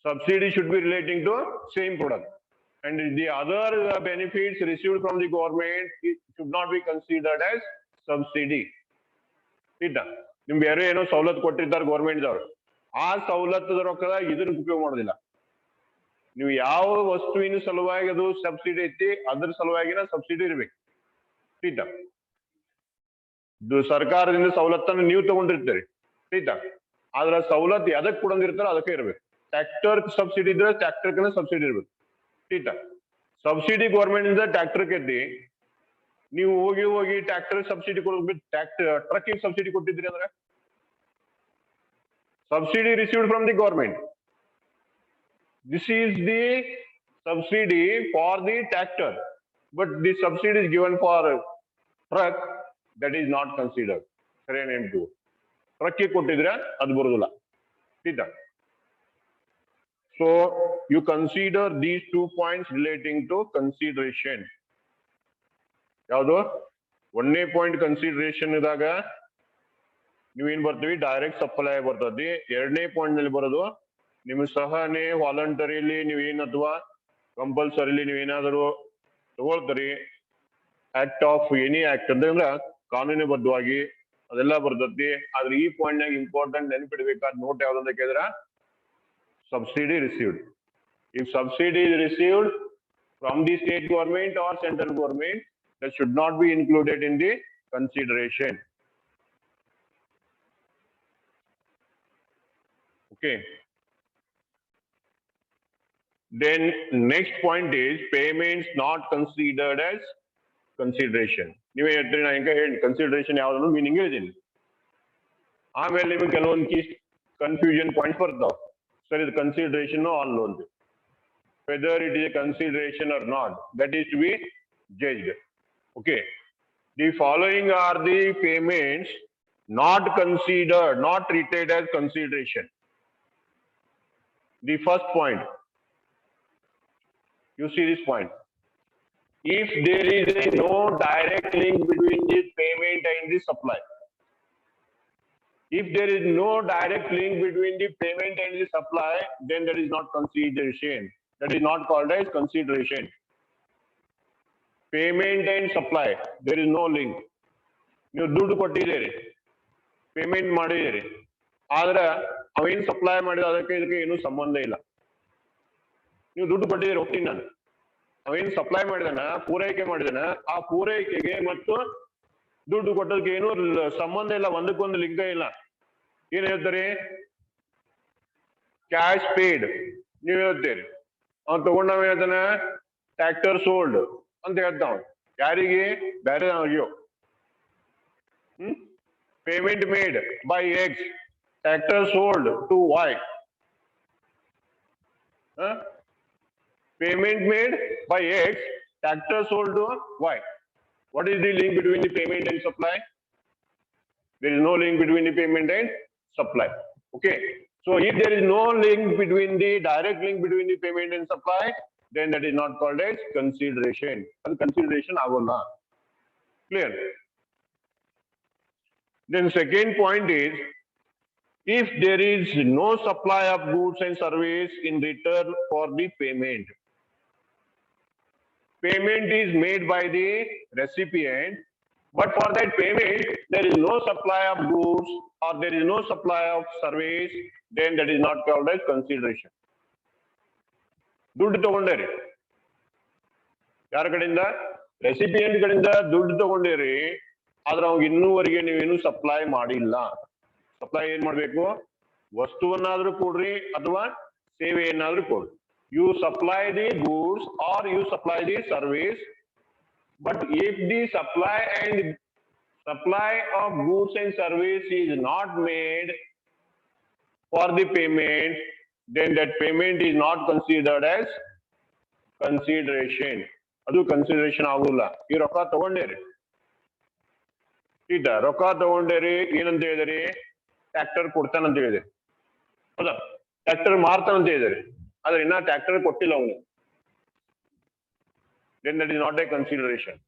Subsidy should be relating to same product. And the other benefits received from the government should not be considered as subsidy. ನಿಮ್ಗೆ ಬೇರೆ ಏನೋ ಸವಲತ್ತು ಕೊಟ್ಟಿರ್ತಾರೆ government ದವರು, ಆ ಸವಲತ್ತದ ರೊಕ್ಕದ ಇದನ್ನ ಉಪಯೋಗ ಮಾಡೋದಿಲ್ಲ. ನೀವು ಯಾವ ವಸ್ತುವಿನ ಸಲುವಾಗಿ ಅದು ಸಬ್ಸಿಡಿ ಐತಿ ಅದ್ರ ಸಲುವಾಗಿನ ಸಬ್ಸಿಡಿ ಇರ್ಬೇಕು. ಆಯ್ತಾ? ಸರ್ಕಾರದಿಂದ ಸವಲತ್ತನ್ನು ನೀವು ತಗೊಂಡಿರ್ತೀರಿ. ಆಯ್ತಾ? ಆದ್ರ ಸವಲತ್ತು ಎದಕ್ ಕೊಡಂದಿರ್ತಾರ ಅದಕ್ಕೆ ಇರ್ಬೇಕು. ಟ್ರ್ಯಾಕ್ಟರ್ ಸಬ್ಸಿಡಿ ಇದ್ರೆ ಟ್ರ್ಯಾಕ್ಟರ್ಗೆ ಸಬ್ಸಿಡಿ ಇರ್ಬೇಕು. ಆಯ್ತಾ? ಸಬ್ಸಿಡಿ ಗೌರ್ಮೆಂಟ್ ಇಂದ ಟ್ರ್ಯಾಕ್ಟರ್ ಐತಿ, ನೀವು ಹೋಗಿ ಟ್ರ್ಯಾಕ್ಟರ್ ಸಬ್ಸಿಡಿ ಕೊಡ್ಬೇಕು. ಟ್ರಕ್ಕಿಂಗ್ ಸಬ್ಸಿಡಿ ಕೊಟ್ಟಿದ್ರಿ ಅಂದ್ರೆ subsidy received from the government. This is the subsidy for the tractor, but the subsidy is given for truck, that is not considered. Sare name two. Truck ke kottidre adu barudilla. Sita. So you consider these 2 points relating to consideration. Yavado? 1ನೇ point consideration idaga ನೀವೇನ್ ಬರ್ತೀವಿ direct supply ಬರ್ತದೆ. 2ನೇ point ನಲ್ಲಿ ಬರೋದು ನಿಮ್ ಸಹನೆ voluntarily ನೀವೇನ್ ಅಥವಾ ಕಂಪಲ್ಸರಿಲಿ ನೀವೇನಾದರೂ ತಗೊಳ್ತೀರಿ ಆಕ್ಟ್ ಆಫ್ ಎನಿ ಆಕ್ಟ್ ಅಂದ್ರೆ ಕಾನೂನುಬದ್ಧವಾಗಿ ಅದೆಲ್ಲ ಬರ್ತತಿ. ಆದ್ರೆ ಈ ಪಾಯಿಂಟ್ ನಾಗ ಇಂಪಾರ್ಟೆಂಟ್ ನೆನಪಿಡ್ಬೇಕಾದ ನೋಟ್ ಯಾವ್ದಂತ ಕೇಳಿದ್ರ subsidy received. If subsidy is received from the state government or central government, that should not be included in the consideration. Okay. Then next point is payments not considered as consideration. ನೀವೇ ಹೇಳ್ತೀರಿ ನಾ ಈಗ ಹೇಳಿ consideration ಯಾವ್ದು meaning ಹೇಳಿದ್ದೀನಿ. ಆಮೇಲೆ ನಿಮಗೆ ಕೆಲವೊಂದು ಕನ್ಫ್ಯೂಷನ್ ಪಾಯಿಂಟ್ಸ್ ಬರ್ತಾವ. ಸರ್ ಇದು consideration alone, whether it is a consideration or not, that is to be judged. Okay, the following are the payments not considered, not treated as consideration. The first point, you see this point. If there is no direct link between the payment and the supply, if there is no direct link between the payment and the supply, then that is not consideration. That is not called as consideration. Payment and supply, there is no link. ನೀವು ದುಡ್ಡು ಕೊಟ್ಟಿದ್ದೀರಿ, payment ಮಾಡಿದ್ದೀರಿ, ಆದ್ರೆ ಅವೇನು supply ಮಾಡಿದ ಅದಕ್ಕೆ ಇದಕ್ಕೆ ಏನು ಸಂಬಂಧ ಇಲ್ಲ. ನೀವು ದುಡ್ಡು ಕೊಟ್ಟಿದ್ದೀರಿ, ಹೋಗ್ತೀನಿ ನಾನು, ಅವೇನು ಸಪ್ಲೈ ಮಾಡಿದಾನ, ಪೂರೈಕೆ ಮಾಡಿದಾನ, ಆ ಪೂರೈಕೆಗೆ ಮತ್ತು ದುಡ್ಡು ಕೊಟ್ಟದಕ್ಕೆ ಏನು ಸಂಬಂಧ ಇಲ್ಲ, ಒಂದಕ್ಕೊಂದು ಲಿಂಕ ಇಲ್ಲ. ಏನ್ ಹೇಳ್ತಾರೆ? ಕ್ಯಾಶ್ ಪೇಡ್ ನೀವು ಹೇಳ್ತೀರಿ, ಅವ್ನು ತಗೊಂಡವ ಹೇಳ್ತಾನ ಟ್ರ್ಯಾಕ್ಟರ್ ಸೋಲ್ಡ್ ಅಂತ ಹೇಳ್ತಾವ. ಯಾರಿಗೆ? ಬೇರೆ ಅವ್ರಿಗೋ. Payment made by X, tractor sold to Y. Payment made by X, tractor sold to Y. What is the link between the payment and supply? There is no link between the payment and supply. Okay. So if there is no link between the direct link between the payment and supply, then that is not called as consideration. And consideration agolla. Clear? Then second point is, if there is no supply of goods and service in return for the payment, payment is made by the recipient, but for that payment there is no supply of goods or there is no supply of service, then that is not called as consideration. ದುಡ್ಡು ತಗೊಂಡೇರಿ, ಯಾರ ಕಡೆಯಿಂದ? Recipient ಕಡೆಯಿಂದ ದುಡ್ಡು ತಗೊಂಡೇರಿ, ಆದ್ರೆ ಅವಾಗ ಇನ್ನೂವರೆಗೆ ನೀವೇನು supply ಮಾಡಿಲ್ಲ. Supply ಏನ್ ಮಾಡ್ಬೇಕು? ವಸ್ತುವನ್ನಾದ್ರೂ ಕೊಡ್ರಿ ಅಥವಾ ಸೇವೆಯನ್ನಾದ್ರೂ ಕೊಡ್ರಿ. You supply the goods or you supply the service, but if the supply of goods and service is not made for the payment, then that payment is not considered as consideration. ಅದು consideration ಆಗುಲ್ಲ. ಈ ರೊಕ್ಕ ತಗೊಂಡೇರಿ, ಈಗ ರೊಕ್ಕ ತಗೊಂಡೇರಿ, ಏನಂತ ಹೇಳಿದ್ರಿ? Tractor ಕೊಡ್ತಾನಂತ ಹೇಳಿದೆ, ಹೌದಾ? ಟ್ರ್ಯಾಕ್ಟರ್ ಮಾರ್ತಾನಂತ ಹೇಳಿದ್ರಿ, ಆದ್ರೆ ಇನ್ನ ಟ್ರ್ಯಾಕ್ಟರ್ ಕೊಟ್ಟಿಲ್ಲ ಅವನು. then that is not a consideration.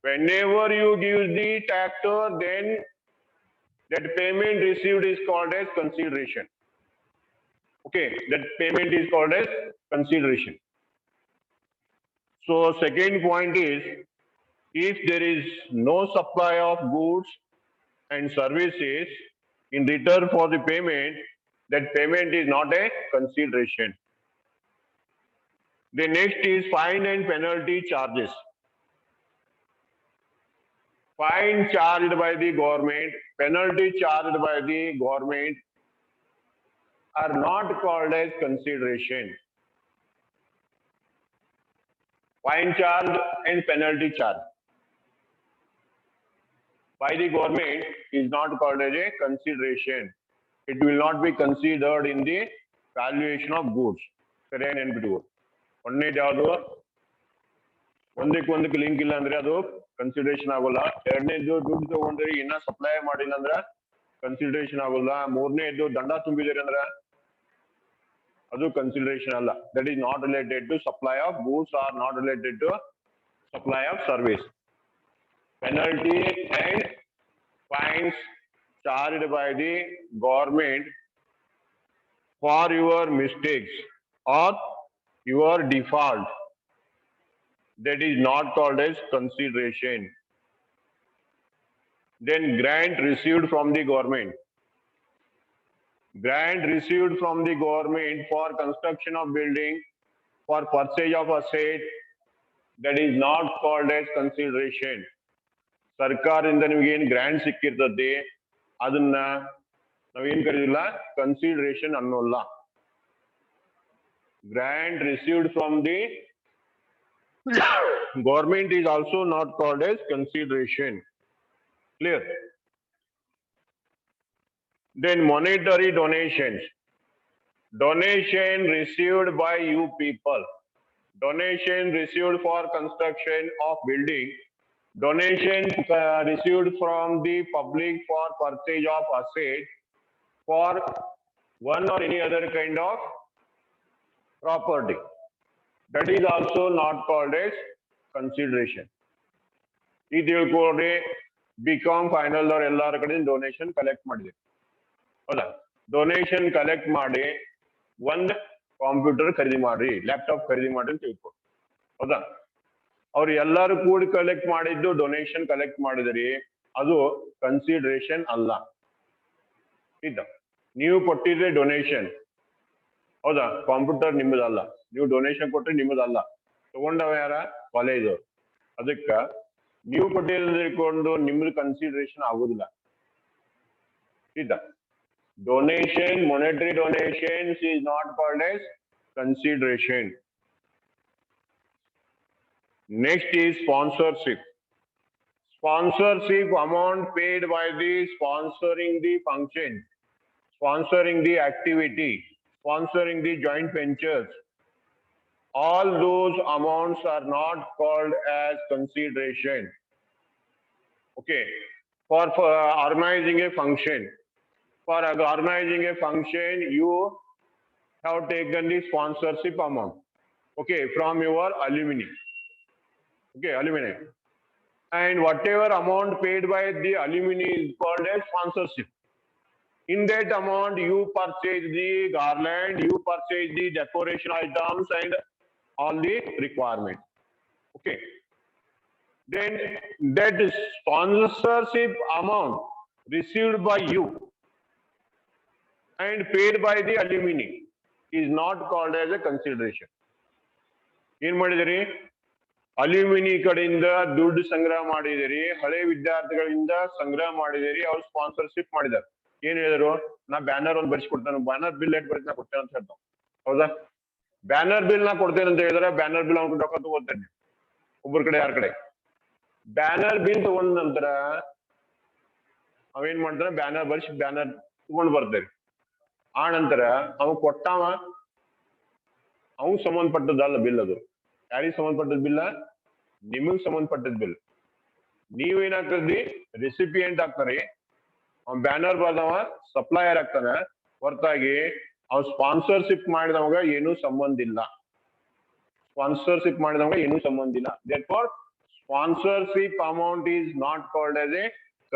Whenever you give the tractor, then that payment received is called as consideration. Okay, that payment is called as consideration. So second point is, if there is no supply of goods and services in return for the payment, that payment is not a consideration. The next is fine and penalty charges. Fine charged by the government, penalty charged by the government are not called as consideration. Fine charge and penalty charge by the government is not called as a consideration. It will not be considered in the valuation of goods. ಸರಿಯಾಗಿ ನೆನ್ಪಿಟ್ಟು ಒಂದನೇದು ಯಾವುದು ಒಂದಕ್ಕೆ link ಇಲ್ಲ ಅಂದ್ರೆ ಅದು consideration ಆಗೋಲ್ಲ. ಎರಡನೇದು ದುಡ್ಡು ತಗೊಂಡ್ರಿ ಇನ್ನ ಸಪ್ಲೈ ಮಾಡಿಲ್ಲ ಅಂದ್ರ ಕನ್ಸಿಡರೇಷನ್ ಆಗೋಲ್ಲ. ಮೂರನೇದು ದಂಡ ತುಂಬಿದಿರಿ ಅಂದ್ರ ಅದು ಕನ್ಸಿಡರೇಷನ್ ಅಲ್ಲ. That is not related to supply of goods or not related to supply of service. Penalty and fines charged by the government for your mistakes or your default, that is not called as consideration. Then grant received from the government. Grant received from the government for construction of building, for purchase of asset, that is not called as consideration. ಸರ್ಕಾರದಿಂದ ನಿಮಗೆ ಏನು grant ಸಿಕ್ಕಿರ್ತದೆ ಅದನ್ನ ನಾವೇನ್ ಕರೀದಿಲ್ಲ consideration ಅನ್ನೋಲ್ಲ. Grant received from the government is also not called as consideration. Clear? Then monetary donations. Donation received by you people. Donation received for construction of building. Donation received from the public for purchase of asset for one or any other kind of property. That is also not called as consideration. ಈ ತಿಳ್ಕೊಂಡ್ರೆ BCom final ಅವ್ರ ಎಲ್ಲಾರ ಕಡೆ donation collect ಮಾಡಿದೆ ಹೌದಾ. Donation collect ಮಾಡಿ ಒಂದ್ computer ಖರೀದಿ ಮಾಡ್ರಿ, ಲ್ಯಾಪ್ಟಾಪ್ ಖರೀದಿ ಮಾಡ್ರಿ ಅಂತ ತಿಳ್ಕೊ ಹೌದಾ. ಅವ್ರು ಎಲ್ಲಾರು ಕೂಡಿ ಕಲೆಕ್ಟ್ ಮಾಡಿದ್ದು ಡೊನೇಷನ್ ಕಲೆಕ್ಟ್ ಮಾಡಿದ್ರಿ, ಅದು ಕನ್ಸಿಡರೇಷನ್ ಅಲ್ಲ. ಇದ್ದ ನೀವು ಕೊಟ್ಟಿದ್ರೆ ಡೊನೇಷನ್ ಹೌದಾ, ಕಂಪ್ಯೂಟರ್ ನಿಮ್ಮದಲ್ಲ. ನೀವು ಡೊನೇಷನ್ ಕೊಟ್ರೆ ನಿಮ್ಮದಲ್ಲ, ತಗೊಂಡವ ಯಾರ ಕಾಲೇಜ್. ಅದಕ್ಕ ನೀವು ಕೊಟ್ಟಿಕೊಂಡು ನಿಮ್ದು ಕನ್ಸಿಡರೇಷನ್ ಆಗುದಿಲ್ಲ. ಇದ್ದ donation, monetary donations is not called as consideration. Next is sponsorship. Sponsorship amount paid by the sponsoring the function, sponsoring the activity, sponsoring the joint ventures. All those amounts are not called as consideration. Okay, for organizing a function, for organizing a function, you have taken the sponsorship amount, okay, from your alumni. Okay, alumni. And whatever amount paid by the alumni is called as sponsorship. In that amount, you purchase the garland, you purchase the decoration items and all the requirements. Okay. Then that sponsorship amount received by you and paid by the alumni is not called as a consideration. ಏನ್ ಮಾಡಿದಿರಿ, alumni ಕಡೆಯಿಂದ ದುಡ್ಡು ಸಂಗ್ರಹ ಮಾಡಿದಿರಿ, ಹಳೆ ವಿದ್ಯಾರ್ಥಿಗಳಿಂದ ಸಂಗ್ರಹ ಮಾಡಿದಿರಿ, ಅವ್ರು ಸ್ಪಾನ್ಸರ್ಶಿಪ್ ಮಾಡಿದಾರೆ. ಏನ್ ಹೇಳಿದ್ರು, ನಾ ಬ್ಯಾನರ್ ಒಂದು ಬರ್ಸ್ಕೊಡ್ತೇನೆ, ಬ್ಯಾನರ್ ಬಿಲ್ ಏಟ್ ಬರ್ತೀನಿ ಕೊಡ್ತೇನೆ ಅಂತ ಹೇಳ್ತಾವ ಹೌದಾ. ಬ್ಯಾನರ್ ಬಿಲ್ ನಾ ಕೊಡ್ತೇನೆ ಅಂತ ಹೇಳಿದ್ರೆ ಬ್ಯಾನರ್ ಬಿಲ್ ಅವ್ನು ರೊಕ್ಕ ತಗೋತೇನೆ ಒಬ್ಬರ ಕಡೆ ಯಾರ ಕಡೆ. ಬ್ಯಾನರ್ ಬಿಲ್ ತಗೊಂಡ ನಂತರ ಅವೇನ್ ಮಾಡ್ತಾನೆ, ಬ್ಯಾನರ್ ಬರ್ಸಿ ಬ್ಯಾನರ್ ತಗೊಂಡ್ ಬರ್ತೇನೆ. ಆ ನಂತರ ಅವ್ ಕೊಟ್ಟಾವ, ಅವ್ ಸಂಬಂಧಪಟ್ಟದಲ್ಲ ಬಿಲ್. ಅದು ಯಾರಿಗೆ ಸಂಬಂಧಪಟ್ಟದ ಬಿಲ್ಲ, ನಿಮಗ್ ಸಂಬಂಧಪಟ್ಟದ ಬಿಲ್. ನೀವೇನಾಗ್ತದ್ರಿ, ರೆಸಿಪಿಯೆಂಟ್ ಆಗ್ತಾರೆ. ಅವ್ನ್ ಬ್ಯಾನರ್ ಬರ್ದವ ಸಪ್ಲೈಯರ್ ಆಗ್ತಾನೆ, ಹೊರತಾಗಿ ಅವ್ ಸ್ಪಾನ್ಸರ್ಶಿಪ್ ಮಾಡಿದವಾಗ ಏನೂ ಸಂಬಂಧ ಇಲ್ಲ. ಸ್ಪಾನ್ಸರ್ಶಿಪ್ ಮಾಡಿದವಾಗ ಏನೂ ಸಂಬಂಧ ಇಲ್ಲ. therefore sponsorship amount is not called as a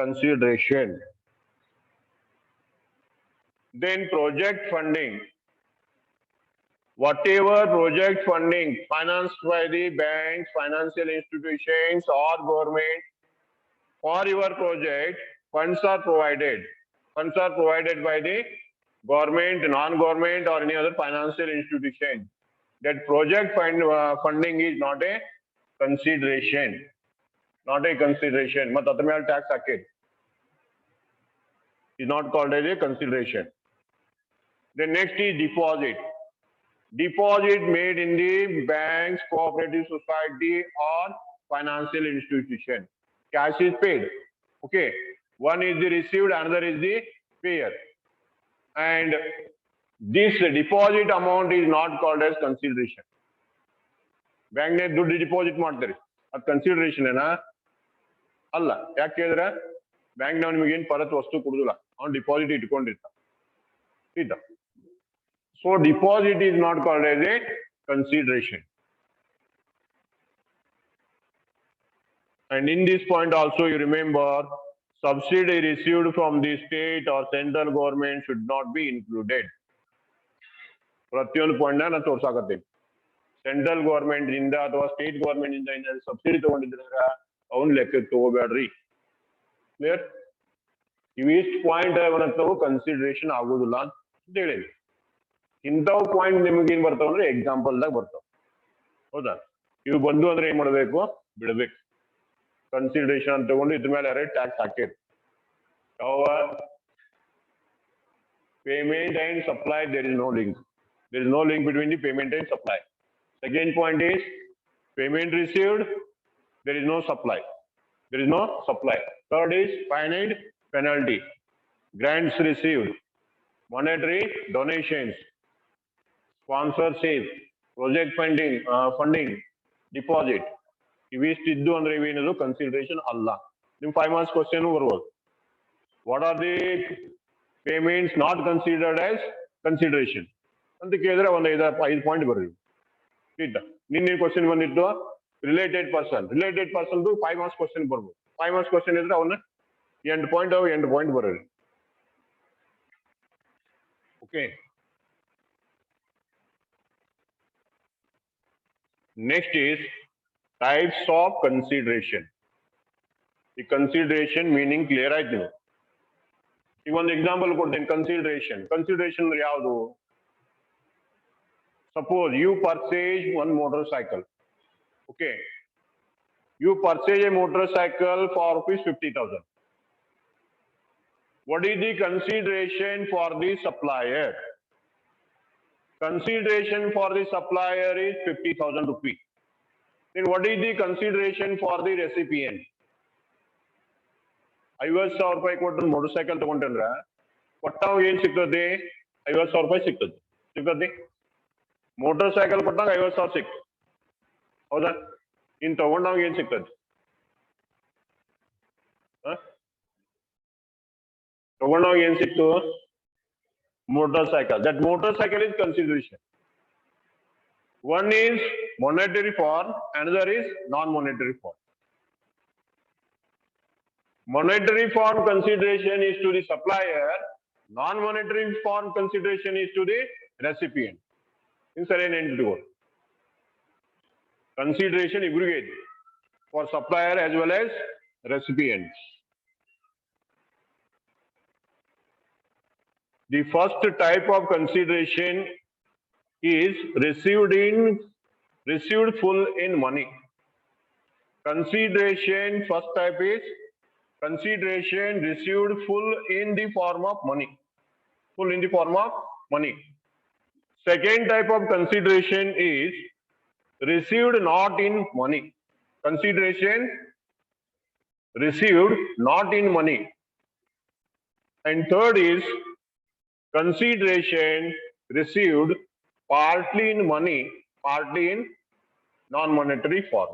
consideration. Then project funding. Whatever project funding financed by the banks, financial institutions or government for your project, funds are provided. Funds are provided by the government, non-government or any other financial institution. that project funding is not a consideration. Not a consideration. But ಅದರ ಮೇಲೆ tax ಹಾಕಿದ್ is not called as a consideration. The next is deposit. Deposit made in the banks, cooperative society, or financial institution. Cash is paid. Okay. One is the received, another is the payer. And this deposit amount is not called as consideration. Bank ne ದುಡ್ಡು deposit ಮಾಡ್ತಾರೆ, ಅದು consideration ಏನಾ ಅಲ್ಲ. ಯಾಕೆ ಹೇಳಿದ್ರೆ bank ನಾವು ನಿಮಗೆ ಏನು ಪರತ್ ವಸ್ತು ಕೊಡುದಿಲ್ಲ, ಅವ್ನು deposit ಇಟ್ಕೊಂಡಿರ್ತಾನೆ. So deposit is not called as a consideration. And in this point also you remember, subsidy received from the state or central government should not be included. ಪ್ರತಿಯೊಂದು ಪಾಯಿಂಟ್ ನಾನು ತೋರ್ಸಾಕತ್ತೀನಿ. ಸೆಂಟ್ರಲ್ ಗವರ್ಮೆಂಟ್ ಇಂದ ಅಥವಾ state government ಇಂದ subsidy ತಗೊಂಡಿದ್ರೆ ಅವನ್ ಲೆಕ್ಕಕ್ಕೆ ತಗೋಬೇಡ್ರಿ. Clear? ಇವಿಷ್ಟು point ಏನಂತಾವು consideration ಆಗುದಿಲ್ಲ ಅಂತ ಹೇಳಿದ್ವಿ. ಇಂಥವು ಪಾಯಿಂಟ್ ನಿಮ್ಗೆ ಏನ್ ಬರ್ತಾವ ಅಂದ್ರೆ ಎಕ್ಸಾಂಪಲ್ದಾಗ ಬರ್ತಾವ. ಹೌದಾ? ಇವು ಬಂದು ಅಂದ್ರೆ ಏನ್ ಮಾಡ್ಬೇಕು? ಬಿಡ್ಬೇಕು. ಕನ್ಸಿಡರೇಷನ್ ಅಂತ ತಗೊಂಡು ಇದ್ರ ಮೇಲೆ ಯಾರೇ ಟ್ಯಾಕ್ಸ್ ಹಾಕಿರಿ. ಯಾವ payment and supply, there is no link. There is no link between the payment and supply. Second point is payment received, there is no supply. There is no supply. Third is fine and penalty. Grants received, monetary donations, sponsorship, project funding, deposit. ಇವಿಷ್ಟಿದ್ದು ಅಂದ್ರೆ ಇವೇನದು consideration ಅಲ್ಲ. ನಿಮ್ 5 marks question ಬರ್ಬೋದು. What are the payments not considered as consideration ಅಂತ ಕೇಳಿದ್ರೆ ಒಂದು 5 point ಬರ್ರಿ. ನಿನ್ನೆ question ಬಂದಿತ್ತು related person. Related person 5 marks question ಬರ್ಬೋದು. 5 marks ಕ್ವಶನ್ ಇದ್ರೆ ಅವನ್ನ 8 ಪಾಯಿಂಟ್ ಬರ್ರಿ. Okay. Next is types of consideration. ಈ ಕನ್ಸಿಡರೇಷನ್ ಮೀನಿಂಗ್ ಕ್ಲಿಯರ್ ಆಯ್ತು ನೀವು. ಈಗ ಒಂದು ಎಕ್ಸಾಂಪಲ್ ಕೊಡ್ತೇನೆ. ಕನ್ಸಿಡರೇಷನ್ ಅಂದ್ರೆ ಯಾವುದು? Suppose you purchase one motor cycle. Okay, you purchase a motor cycle for ₹50,000. What is the consideration for the supplier? Consideration for the supplier is ₹50,000. Then what is the consideration for the recipient? ₹50,000 ಕೊಟ್ಟು motor cycle ತಗೊಂಡ್ರೆ ಕೊಟ್ಟಾಗ ಏನ್ ಸಿಗ್ತದೆ? ₹50,000 ಸಿಗ್ತದೆ. Motor cycle ಕೊಟ್ಟಾಗ ₹50,000 ಸಿಕ್ತು. ಹೌದಾ? ಇನ್ ತಗೊಂಡಾಗ ಏನ್ ಸಿಗ್ತದೆ? ತಗೊಂಡಾಗ ಏನ್ ಸಿಕ್ತು? Motor cycle. That motorcycle is consideration. One is monetary form, another is non-monetary form. Monetary form consideration is to the supplier, non-monetary form consideration is to the recipient. In certain entity. Consideration aggregate for supplier as well as recipient. The first type of consideration is received full in money. Consideration, first type is consideration received full in the form of money. Full in the form of money. Second type of consideration is received not in money. Consideration received not in money. And third is consideration received partly in money, partly in non-monetary form.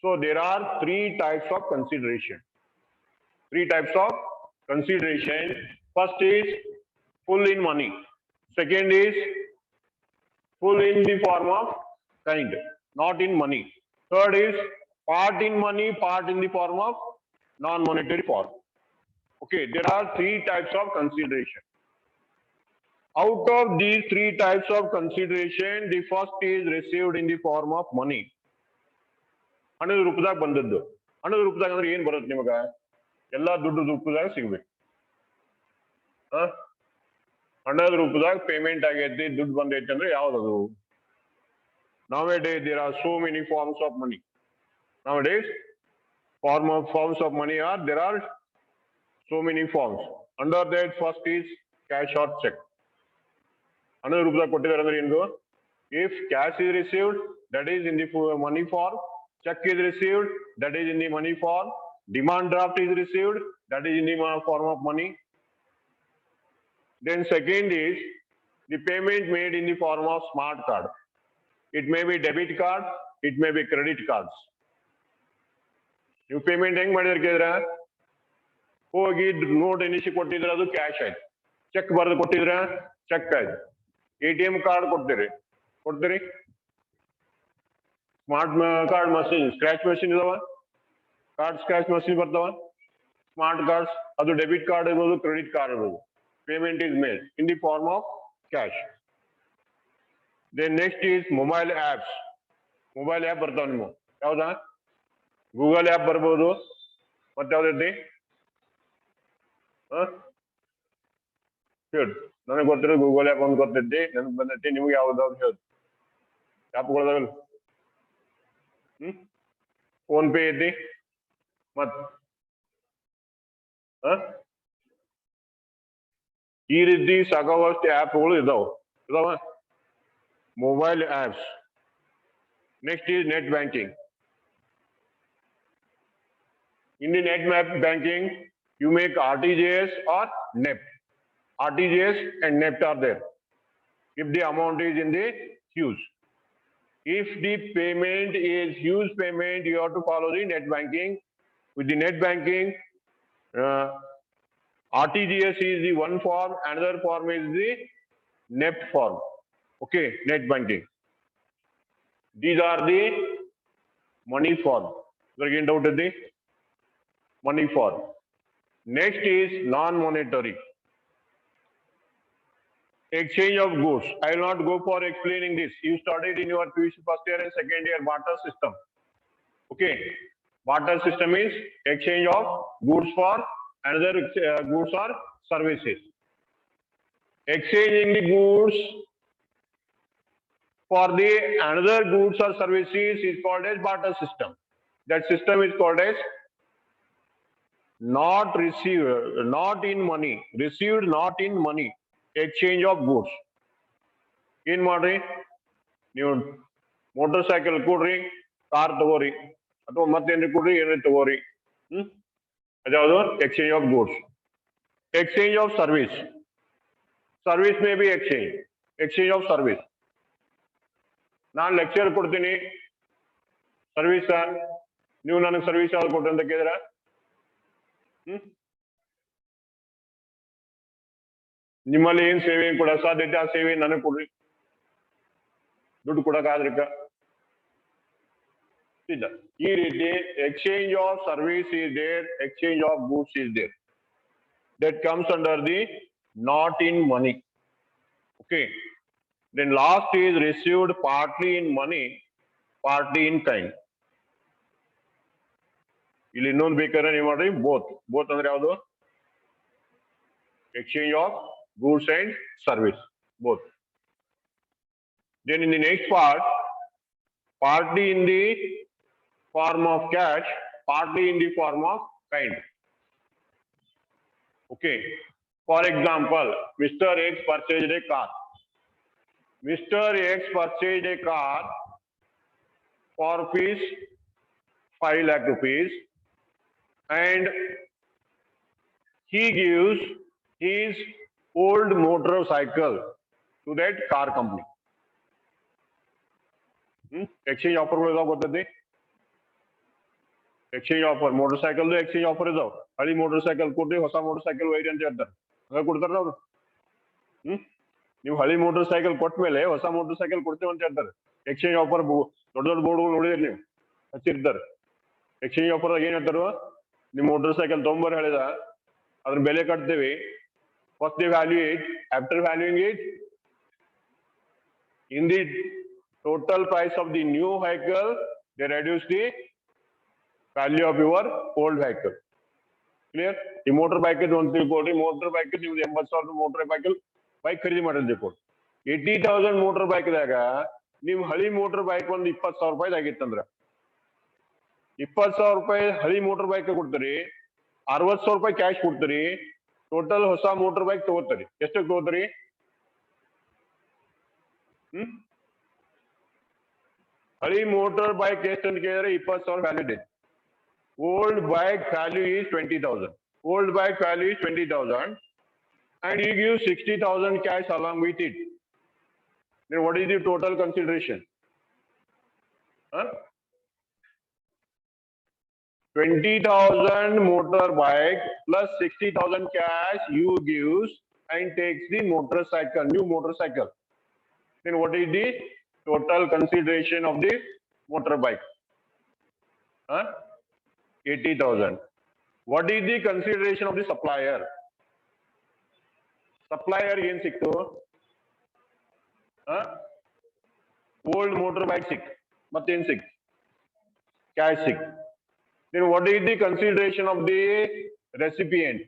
So there are 3 types of consideration. 3 types of consideration. First is full in money. Second is full in the form of kind, not in money. Third is part in money, part in the form of non-monetary form. Okay, there are 3 types of consideration. Out of these 3 types of consideration, the first is received in the form of money. ಹಣದ ರೂಪದಾಗ ಬಂದದ್ದು. ಹಣದ ರೂಪದಾಗ ಅಂದ್ರೆ ಏನ್ ಬರುತ್ತೆ ನಿಮಗ? ಎಲ್ಲಾ ದುಡ್ಡು ರೂಪದಾಗ ಸಿಗ್ಬೇಕು. ಹಣದ ರೂಪದಾಗ ಪೇಮೆಂಟ್ ಆಗೈತಿ, ದುಡ್ಡು ಬಂದೈತಿ ಅಂದ್ರೆ ಯಾವ್ದದು? Nowadays, there are so many forms of money. Nowadays, forms of money there are so many forms. Under that, first is cash or check. Another ರೂಪದಾಗ ಕೊಟ್ಟಿದ್ದಾರೆ ಅಂದ್ರೆ ಏನು? If cash is received, that is in the money form. Check is received, that is in the money form. Demand draft is received, that is in the form of money. Then second is the payment made in the form of smart card. It may be debit card, it may be credit cards. You payment ಹೆಂಗ್ ಮಾಡಿದ್ರೆ ಹೋಗಿ note ಎನಿಸಿ ಕೊಟ್ಟಿದ್ರೆ ಅದು cash ಆಯ್ತು. Check ಬರೆದು ಕೊಟ್ಟಿದ್ರೆ check ಆಯ್ತು. ATM card ಕೊಡ್ತೀರಿ smart card machine scratch machine ಇದಾವ, ಕಾರ್ಡ್ ಸ್ಕ್ರಾಚ್ ಮಷೀನ್ ಬರ್ತಾವ, ಸ್ಮಾರ್ಟ್ ಕಾರ್ಡ್ಸ್ ಅದು ಡೆಬಿಟ್ ಕಾರ್ಡ್ ಇರ್ಬೋದು, ಕ್ರೆಡಿಟ್ ಕಾರ್ಡ್ ಇರ್ಬೋದು. Payment is made in the form of cash. Then next is mobile apps. Mobile app ಬರ್ತಾವ ನಿಮ್ಮ ಯಾವ್ದಾ? Google app ಬರ್ಬೋದು, ಮತ್ತೆ ಯಾವ್ದೈತಿ? ಹೇಳಿ, ನನಗೆ ಗೊತ್ತಿರೋ ಗೂಗಲ್ ಆ್ಯಪ್ ಒಂದು ಗೊತ್ತೈತಿ, ನನಗೆ ಬಂದೈತಿ, ನಿಮ್ಗೆ ಯಾವ್ದಾದ್ರು ಹೇಳಿ ಆ್ಯಪ್ಗಳದಾವಲ್ಲ? ಫೋನ್ ಪೇ ಐತಿ, ಮತ್ ಈ ರೀತಿ ಸಾಕಷ್ಟು ಆ್ಯಪ್ಗಳು ಇದಾವ mobile apps. Next is net banking. In the net banking, you make RTGS or NEFT. RTGS and NEFT are there. If the amount is in the huge. If the payment is huge payment, you have to follow the net banking. With the net banking, RTGS is the one form, another form is the NEFT form. Okay, net banking. These are the money form. Again, doubt is the money form. Next is non-monetary. Exchange of goods. I will not go for explaining this. You studied in your PUC first year and second year barter system. Okay. Barter system is exchange of goods for another goods or services. Exchanging the goods for the another goods or services is called as barter system. That system is called as not received, not in money, received not in money, exchange of goods. In ಮಾಡ್ರಿ, ನೀವು motor cycle ಕೊಡ್ರಿ, car ತಗೋರಿ, ಅಥವಾ ಮತ್ತೇನ್ರಿ ಕೊಡ್ರಿ, ಏನ್ರಿ ತಗೋರಿ. ಅದ್ಯಾವುದು? Exchange of goods. Exchange of service. Service may be exchange of service. ನಾನು ಲೆಕ್ಚರ್ ಕೊಡ್ತೀನಿ, ಸರ್ವಿಸ್ ನೀವು ನನಗೆ ಸರ್ವಿಸ್ ಯಾವ್ದು ಕೊಡ್ರಿ ಅಂತ ಕೇಳಿದ್ರ ನಿಮ್ಮಲ್ಲಿ ಏನ್ ಸೇವೆ ಕೊಡ ಸಾಧ್ಯತೆ ಆ ಸೇವೆ ನನಗೆ ಕೊಡ್ರಿ, ದುಡ್ಡು ಕೊಡಕ್ಕಾದ್ರಿಕ ಇಲ್ಲ. ಈ ರೀತಿ exchange of service is there, exchange of goods is there. That comes under the not in money. Okay. Then last is received partly in money, partly in kind. ಇಲ್ಲಿ ಇನ್ನೊಂದು ಬೇಕಾದ್ರೆ ನೀವು ಮಾಡ್ರಿ ಬೋತ್ ಅಂದ್ರೆ ಯಾವುದು? Exchange of goods and service, both. Then in the next part, partly in the form of cash, partly in the form of kind. Okay. For example, Mr. X purchased a car. Mr. X purchased a car for rupees 5 lakh rupees, and he gives his old motorcycle to that car company. Exchange offer ಗೊತ್ತೈತಿ? Exchange offer motor exchange offer ಇದಾವ. ಹಳಿ motor cycle ಕೊಡ್ರಿ, ಹೊಸ motor cycle ಒಯ್ರಿ ಅಂತ ಹೇಳ್ತಾರೆ. ಹಂಗ ಕೊಡ್ತಾರ ಅವ್ರು. ನೀವು ಹಳಿ ಮೋಟರ್ ಸೈಕಲ್ ಕೊಟ್ಟ ಮೇಲೆ ಹೊಸ ಮೋಟರ್ ಸೈಕಲ್ ಕೊಡ್ತೇವೆ ಅಂತ ಹೇಳ್ತಾರೆ. ಎಕ್ಸ್ಚೇಂಜ್ ಆಫರ್ ದೊಡ್ಡ ದೊಡ್ಡ ಬೋರ್ಡ್ಗಳು ನೋಡಿದ್ರಿ ನೀವು, ಹಚ್ಚಿರ್ತಾರೆ. ಎಕ್ಸ್ಚೇಂಜ್ ಆಫರ್ ಏನ್ ಹೇಳ್ತಾರ? ನಿಮ್ ಮೋಟರ್ ಸೈಕಲ್ ತೊಂಬರ್ ಹೇಳಿದ ಅದ್ರ ಬೆಲೆ ಕಟ್ತೇವಿ. First they value it, after valuing it in the total price of the new vehicle, they reduce the value of your old vehicle. Clear? ಈ ಮೋಟರ್ ಬೈಕ್ ಒಂದು ತಿಳ್ಕೊಡ್ರಿ. ಮೋಟರ್ ಬೈಕ್ ನೀವು 80,000 ಮೋಟರ್ ಬೈಕ್ ಖರೀದಿ ಮಾಡಿದ್ರೆ 80,000 motor ಬೈಕ್ದಾಗ ನಿಮ್ ಹಳಿ motor bike ಒಂದು 20,000 ರೂಪಾಯಿ ಆಗಿತ್ತಂದ್ರ 20,000 ರೂಪಾಯಿ ಹಳಿ ಮೋಟರ್ ಬೈಕ್ ಕೊಡ್ತೀರಿ, 60,000 ರೂಪಾಯಿ ಕ್ಯಾಶ್ ಕೊಡ್ತೀರಿ, ಟೋಟಲ್ ಹೊಸ ಮೋಟರ್ ಬೈಕ್ ತಗೋತೀರಿ. ಎಷ್ಟಕ್ಕೆ ತಗೋತೀರಿ? ಹಳಿ ಮೋಟರ್ ಬೈಕ್ ಎಷ್ಟು ಅಂತ ಕೇಳಿದ್ರೆ 20,000 ವ್ಯಾಲಿಡ್ ಇದೆ. Old bike value is 20,000. Old bike value is 20,000, and you give 60,000 cash along with it. Then what is the total consideration? 20,000 motorbike plus 60,000 cash you gives and takes the motorcycle, new motorcycle. Then what is the total consideration of the motorbike? 80,000. What is the consideration of the supplier? Supplier ಏನ್ ಸಿಕ್ತು? Old motorbike ಸಿಕ್, ಮತ್ತೇನ್ ಸಿಕ್? Cash sick. Then what is the consideration of the recipient?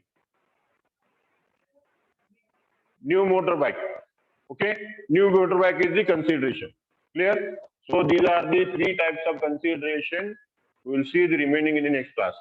New motorbike. Okay, new motorbike is the consideration. Clear? So these are the three types of consideration. We will see the remaining in the next class.